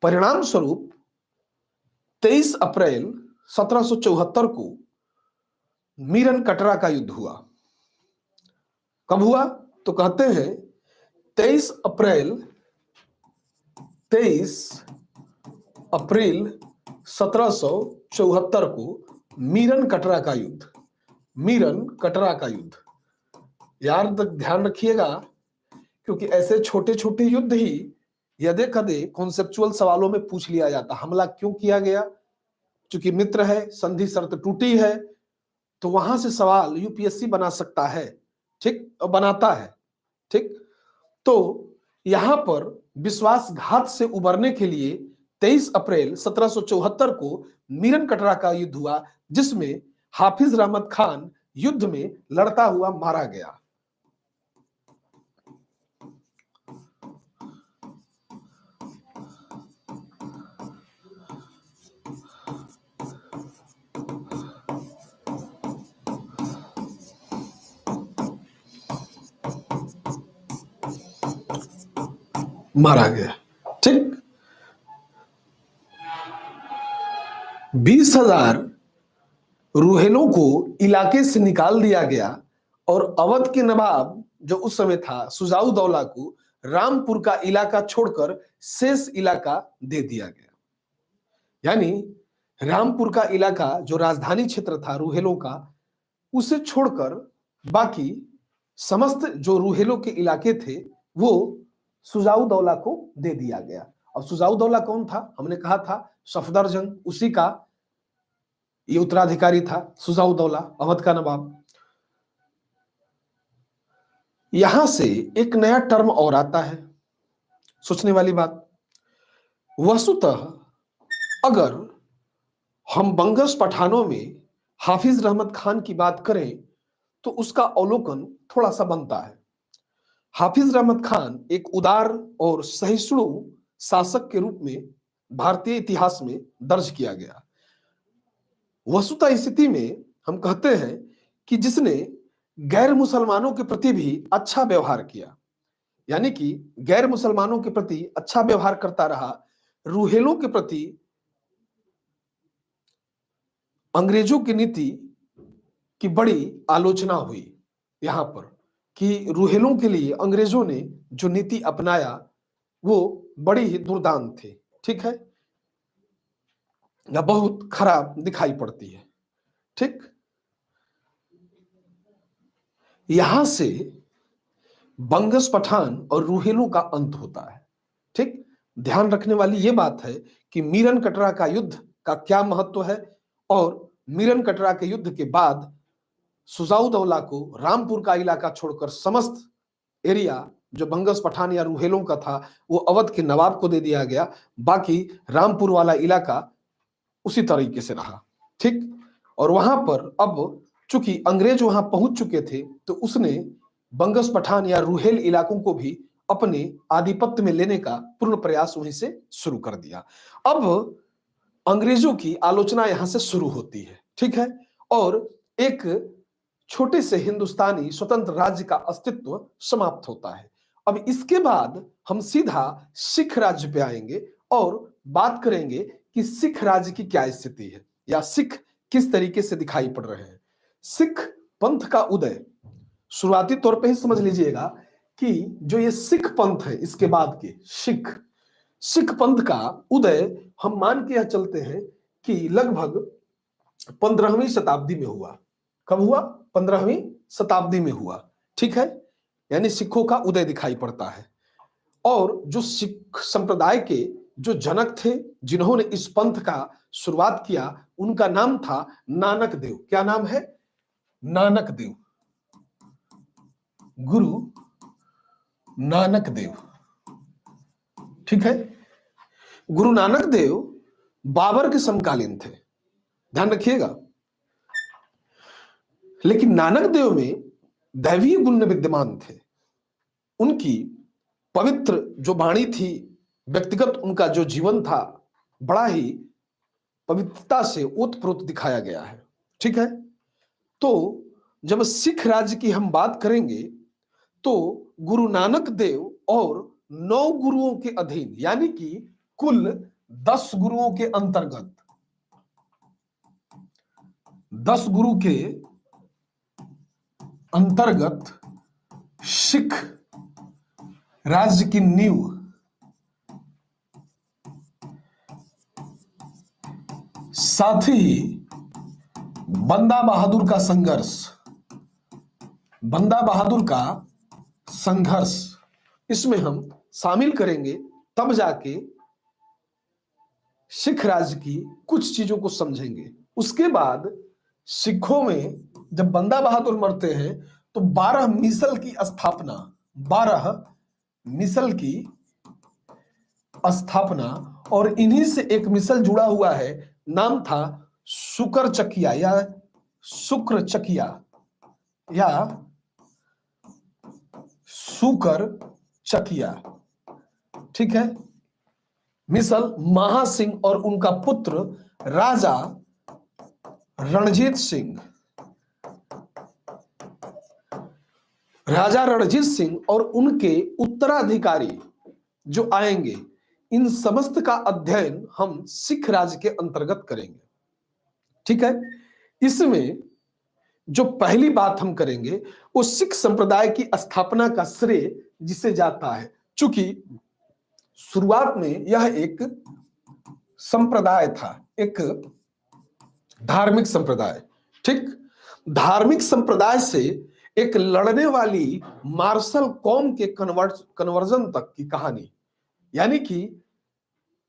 परिणाम स्वरूप 23 अप्रैल 1774 को मीरन कटरा का युद्ध हुआ। कब हुआ? तो कहते हैं 23 अप्रैल 1774 को मीरन कटरा का युद्ध। मीरन कटरा का युद्ध यार तक ध्यान रखिएगा, क्योंकि ऐसे छोटे छोटे युद्ध ही यदे कदे कॉन्सेप्चुअल सवालों में पूछ लिया जाता। हमला क्यों किया गया? चूंकि मित्र है, संधि शर्त टूटी है, तो वहां से सवाल यूपीएससी बना सकता है। ठीक, और बनाता है। ठीक, तो यहां पर विश्वासघात से उबरने के लिए 23 अप्रैल 1774 को मीरन कटरा का युद्ध हुआ, जिसमें हाफिज रहमत खान युद्ध में लड़ता हुआ मारा गया। मारा गया। ठीक, 20,000 रूहेलों को इलाके से निकाल दिया गया और अवध के नवाब जो उस समय था सुजाऊ दौला को रामपुर का इलाका छोड़कर शेष इलाका दे दिया गया। यानी रामपुर का इलाका जो राजधानी क्षेत्र था रूहेलों का, उसे छोड़कर बाकी समस्त जो रूहेलों के इलाके थे वो सुजाऊ दौला को दे दिया गया। और सुजाऊ दौला कौन था? हमने कहा था सफदरजंग, उसी का ये उत्तराधिकारी था सुजाऊ दौला, अवध का नवाब। यहां से एक नया टर्म और आता है, सोचने वाली बात। वस्तुतः अगर हम बंगश पठानों में हाफिज रहमत खान की बात करें तो उसका अवलोकन थोड़ा सा बनता है। हाफिज रहमत खान एक उदार और सहिष्णु शासक के रूप में भारतीय इतिहास में दर्ज किया गया। वस्तुतः स्थिति में हम कहते हैं कि जिसने गैर मुसलमानों के प्रति भी अच्छा व्यवहार किया, यानी कि गैर मुसलमानों के प्रति अच्छा व्यवहार करता रहा, रूहेलों के प्रति अंग्रेजों की नीति की बड़ी आलोचना हुई यहां पर, कि रूहेलों के लिए अंग्रेजों ने जो नीति अपनाया वो बड़ी ही दुर्दांत थी, ठीक है, या बहुत खराब दिखाई पड़ती है। ठीक, यहां से बंगस पठान और रूहेलों का अंत होता है। ठीक, ध्यान रखने वाली यह बात है कि मीरन कटरा का युद्ध का क्या महत्व है, और मीरन कटरा के युद्ध के बाद सुजाउदौला को रामपुर का इलाका छोड़कर समस्त एरिया जो बंगस पठान या रूहेलों का था वो अवध के नवाब को दे दिया गया, बाकी रामपुर वाला इलाका उसी तरीके से रहा। ठीक, और वहां पर अब चूंकि अंग्रेज वहां पहुंच चुके थे तो उसने बंगस पठान या रूहेल इलाकों को भी अपने आधिपत्य में लेने का पूर्ण प्रयास वहीं से शुरू कर दिया। अब अंग्रेजों की आलोचना यहां से शुरू होती है, ठीक है, और एक छोटे से हिंदुस्तानी स्वतंत्र राज्य का अस्तित्व समाप्त होता है। अब इसके बाद हम सीधा सिख राज्य पे आएंगे और बात करेंगे कि सिख राज्य की क्या स्थिति है या सिख किस तरीके से दिखाई पड़ रहे हैं। सिख पंथ का उदय, शुरुआती तौर पे ही समझ लीजिएगा कि जो ये सिख पंथ है इसके बाद के सिख पंथ का उदय हम मान के यह चलते हैं कि लगभग 15वीं शताब्दी में हुआ। कब हुआ? 15वीं शताब्दी में हुआ, ठीक है, यानी सिखों का उदय दिखाई पड़ता है। और जो सिख संप्रदाय के जो जनक थे जिन्होंने इस पंथ का शुरुआत किया उनका नाम था नानक देव। क्या नाम है? नानक देव, गुरु नानक देव, ठीक है। गुरु नानक देव बाबर के समकालीन थे, ध्यान रखिएगा, लेकिन नानक देव में दैवीय गुण विद्यमान थे। उनकी पवित्र जो वाणी थी, व्यक्तिगत उनका जो जीवन था, बड़ा ही पवित्रता से ओतप्रोत दिखाया गया है, ठीक है। तो जब सिख राज्य की हम बात करेंगे तो गुरु नानक देव और 9 गुरुओं के अधीन, यानी कि कुल 10 गुरुओं के अंतर्गत, 10 गुरु के अंतर्गत सिख राज्य की नींव साथ ही बंदा बहादुर का संघर्ष, बंदा बहादुर का संघर्ष इसमें हम शामिल करेंगे, तब जाके सिख राज्य की कुछ चीजों को समझेंगे। उसके बाद सिखों में जब बंदा बहादुर मरते हैं तो 12 मिसल की स्थापना, 12 मिसल की स्थापना, और इन्हीं से एक मिसल जुड़ा हुआ है, नाम था शुक्र चकिया या शुक्र चकिया या शुक्र चकिया, ठीक है। मिसल महासिंह और उनका पुत्र राजा रणजीत सिंह, राजा रणजीत सिंह और उनके उत्तराधिकारी जो आएंगे, इन समस्त का अध्ययन हम सिख राज्य के अंतर्गत करेंगे, ठीक है। इसमें जो पहली बात हम करेंगे वो सिख संप्रदाय की स्थापना का श्रेय जिसे जाता है, चूंकि शुरुआत में यह एक संप्रदाय था, एक धार्मिक संप्रदाय, ठीक। धार्मिक संप्रदाय से एक लड़ने वाली मार्शल कौम के कन्वर्जन तक की कहानी, यानी कि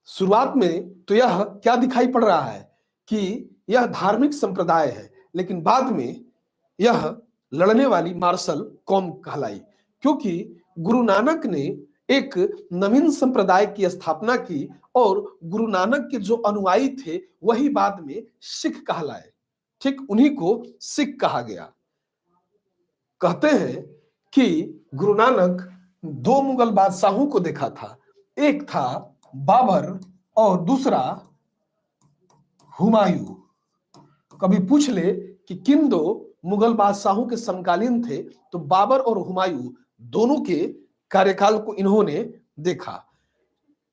शुरुआत में तो यह क्या दिखाई पड़ रहा है कि यह धार्मिक संप्रदाय है, लेकिन बाद में यह लड़ने वाली मार्शल कौम कहलाई, क्योंकि गुरु नानक ने एक नवीन संप्रदाय की स्थापना की और गुरु नानक के जो अनुयायी थे वही बाद में सिख कहलाए, ठीक, उन्हीं को सिख कहा गया। कहते हैं कि गुरु नानक 2 मुगल बादशाहों को देखा था, एक था बाबर और दूसरा हुमायूं, कभी पूछ ले कि किन दो मुगल बादशाहों के समकालीन थे, तो बाबर और हुमायूं दोनों के कार्यकाल को इन्होंने देखा।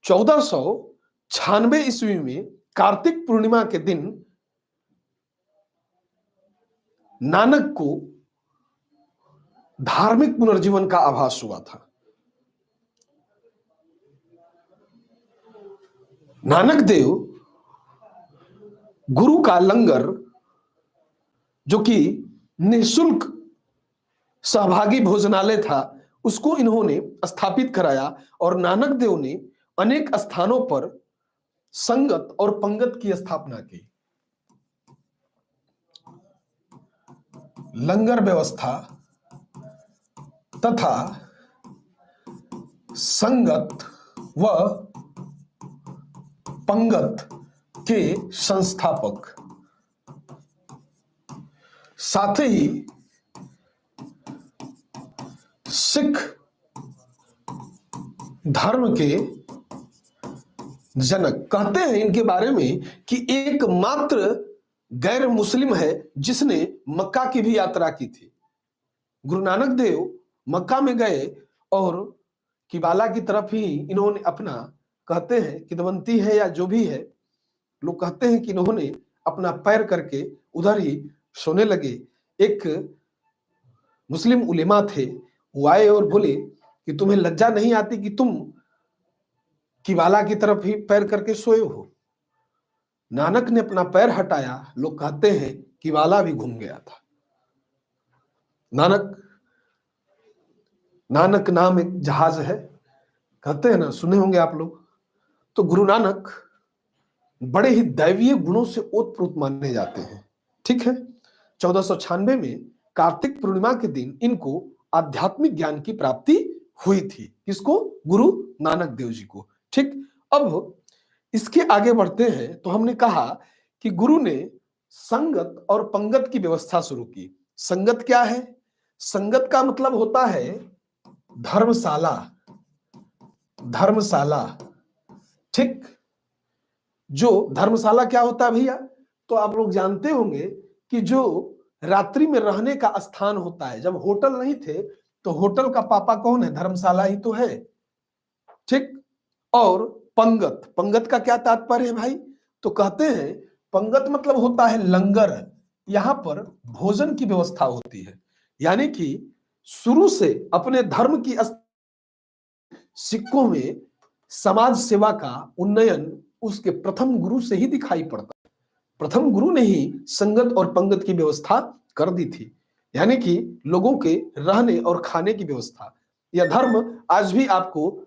1496 में कार्तिक पूर्णिमा के दिन नानक को धार्मिक पुनर्जीवन का आभास हुआ था। नानक देव गुरु का लंगर, जो कि निःशुल्क सहभागी भोजनालय था, उसको इन्होंने स्थापित कराया और नानक देव ने अनेक स्थानों पर संगत और पंगत की स्थापना की। लंगर व्यवस्था तथा संगत व पंगत के संस्थापक, साथ ही सिख धर्म के जनक। कहते हैं इनके बारे में कि एकमात्र गैर मुस्लिम है जिसने मक्का की भी यात्रा की थी। गुरु नानक देव मक्का में गए और किबाला की तरफ ही इन्होंने अपना, कहते हैं किदवंती है या जो भी है, लोग कहते हैं कि इन्होंने अपना पैर करके उधर ही सोने लगे। एक मुस्लिम उलेमा थे, वो आए और बोले कि तुम्हें लज्जा नहीं आती कि तुम किबाला की तरफ ही पैर करके सोए हो। नानक ने अपना पैर हटाया, लोग कहते हैं किबाला भी घूम गया था। नानक नाम एक जहाज है, कहते हैं ना, सुने होंगे आप लोग। तो गुरु नानक बड़े ही दैवीय गुणों से ओतप्रोत माने जाते हैं। ठीक है। 1496 में कार्तिक पूर्णिमा के दिन इनको आध्यात्मिक ज्ञान की प्राप्ति हुई थी। किसको? गुरु नानक देव जी को। ठीक। अब इसके आगे बढ़ते हैं तो हमने कहा कि गुरु ने संगत और पंगत की व्यवस्था शुरू की। संगत क्या है? संगत का मतलब होता है धर्मशाला। धर्मशाला, ठीक। जो धर्मशाला क्या होता है भैया? तो आप लोग जानते होंगे कि जो रात्रि में रहने का स्थान होता है। जब होटल नहीं थे तो होटल का पापा कौन है? धर्मशाला ही तो है। ठीक। और पंगत, पंगत का क्या तात्पर्य है भाई? तो कहते हैं पंगत मतलब होता है लंगर। यहां पर भोजन की व्यवस्था होती है, यानी कि शुरू से अपने धर्म की सिक्कों में समाज सेवा का उन्नयन उसके प्रथम गुरु से ही दिखाई पड़ता है। प्रथम गुरु ने ही संगत और पंगत की व्यवस्था कर दी थी, यानी कि लोगों के रहने और खाने की व्यवस्था। यह धर्म आज भी आपको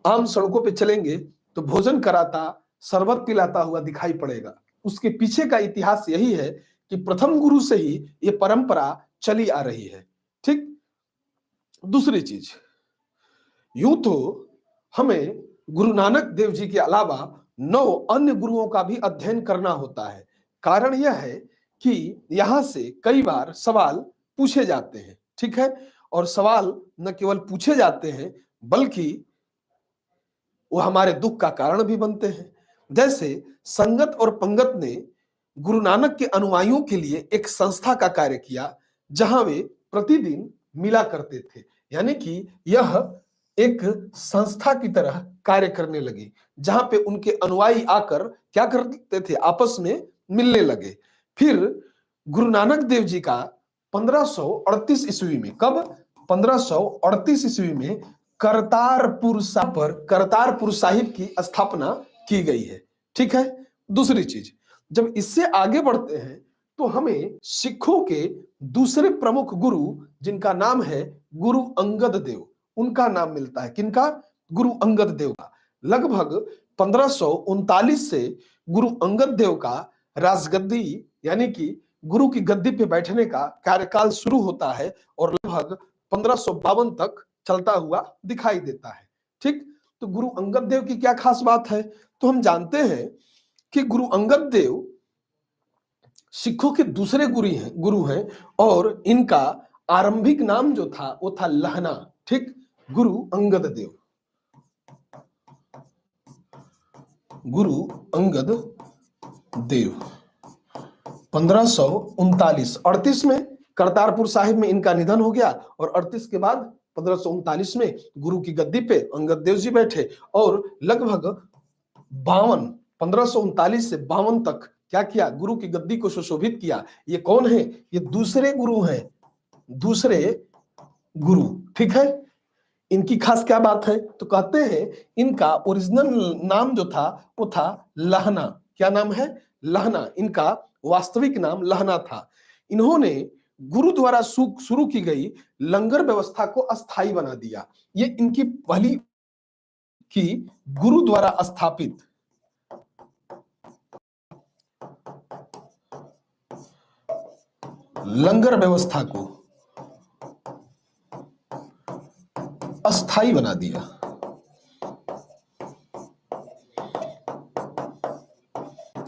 आम सड़कों पे चलेंगे तो भोजन कराता, शरबत पिलाता हुआ दिखाई पड़ेगा। उसके पीछे का इतिहास यही है कि प्रथम गुरु से ही यह परंपरा चली आ रही है। ठीक। दूसरी चीज, यूं तो हमें गुरु नानक देव जी के अलावा 9 अन्य गुरुओं का भी अध्ययन करना होता है। कारण यह है कि यहां से कई बार सवाल पूछे जाते हैं। ठीक है। और सवाल न केवल पूछे जाते हैं बल्कि वो हमारे दुख का कारण भी बनते हैं। जैसे संगत और पंगत ने गुरु नानक के अनुयायियों के लिए एक संस्था का कार्य किया, जहां वे प्रतिदिन मिला करते थे, यानी कि यह एक संस्था की तरह कार्य करने लगी, जहां पे उनके अनुयायी आकर क्या करते थे? आपस में मिलने लगे। फिर गुरु नानक देव जी का 1538 ईस्वी में, कब? 1538 ईस्वी में करतारपुर साहिब की स्थापना की गई है। ठीक है। दूसरी चीज, जब इससे आगे बढ़ते हैं तो हमें सिखों के दूसरे प्रमुख गुरु, जिनका नाम है गुरु अंगद देव, उनका नाम मिलता है। किनका? गुरु अंगद देव का। लगभग 1539 से गुरु अंगद देव का राजगद्दी, यानी कि गुरु की गद्दी पे बैठने का कार्यकाल शुरू होता है और लगभग 1552 तक चलता हुआ दिखाई देता है। ठीक। तो गुरु अंगद देव की क्या खास बात है? तो हम जानते हैं कि गुरु अंगद देव सिखों के दूसरे गुरु हैं और इनका आरंभिक नाम जो था वो था लहना। ठीक। गुरु अंगद देव, गुरु अंगद देव। 1539 38 में करतारपुर साहिब में इनका निधन हो गया और 38 के बाद 1539 में गुरु की गद्दी पे अंगद देव जी बैठे और लगभग 52 1539 से 52 तक क्या किया, गुरु की गद्दी को सुशोभित किया। ये कौन है? ये दूसरे गुरु हैं, दूसरे गुरु, ठीक है। इनकी खास क्या बात है? तो कहते हैं इनका ओरिजिनल नाम जो था वो था लहना। क्या नाम है? लहना। इनका वास्तविक नाम लहना था। इन्होंने गुरु द्वारा शुरू की गई लंगर व्यवस्था को अस्थायी बना दिया। ये इनकी पहली की गुरु द्वारा स्थापित लंगर व्यवस्था को अस्थायी बना दिया।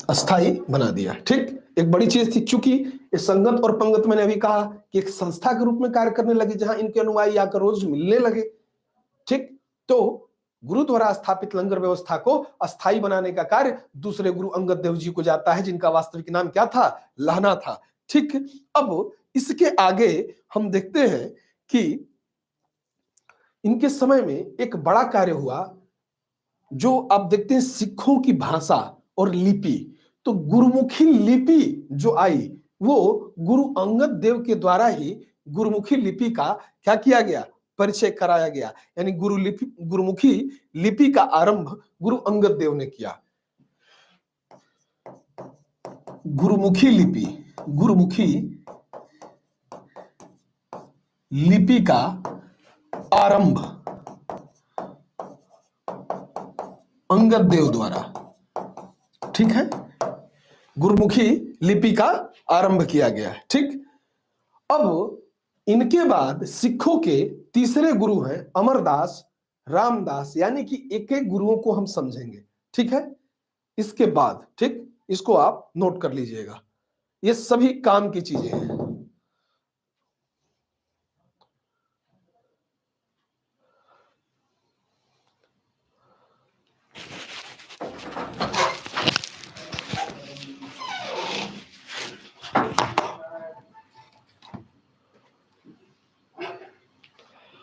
अस्थायी बना दिया, ठीक। एक बड़ी चीज थी, चूंकि ये संगत और पंगत मैंने अभी कहा कि एक संस्था के रूप में कार्य करने लगे जहां इनके अनुयायी आकर रोज मिलने लगे, ठीक। तो गुरु द्वारा स्थापित लंगर व्यवस्था को अस्थायी बनाने का कार्य दूसरे गुरु अंगद देव जी को जाता है, जिनका वास्तविक नाम क्या था? लहना था, ठीक। अब इसके आगे हम देखते हैं कि इनके समय में एक बड़ा कार्य हुआ जो आप देखते हैं सिखों की भाषा और लिपि। तो गुरुमुखी लिपि जो आई वो गुरु अंगद देव के द्वारा ही गुरुमुखी लिपि का क्या किया गया? परिचय कराया गया। यानी गुरुमुखी लिपि का आरंभ गुरु अंगद देव ने किया। गुरुमुखी लिपि का आरंभ अंगद देव द्वारा, ठीक है। गुरुमुखी लिपि का आरंभ किया गया, ठीक। अब इनके बाद सिखों के तीसरे गुरु हैं अमरदास, रामदास, यानी कि एक एक गुरुओं को हम समझेंगे, ठीक है। इसके बाद, ठीक, इसको आप नोट कर लीजिएगा, ये सभी काम की चीजें हैं।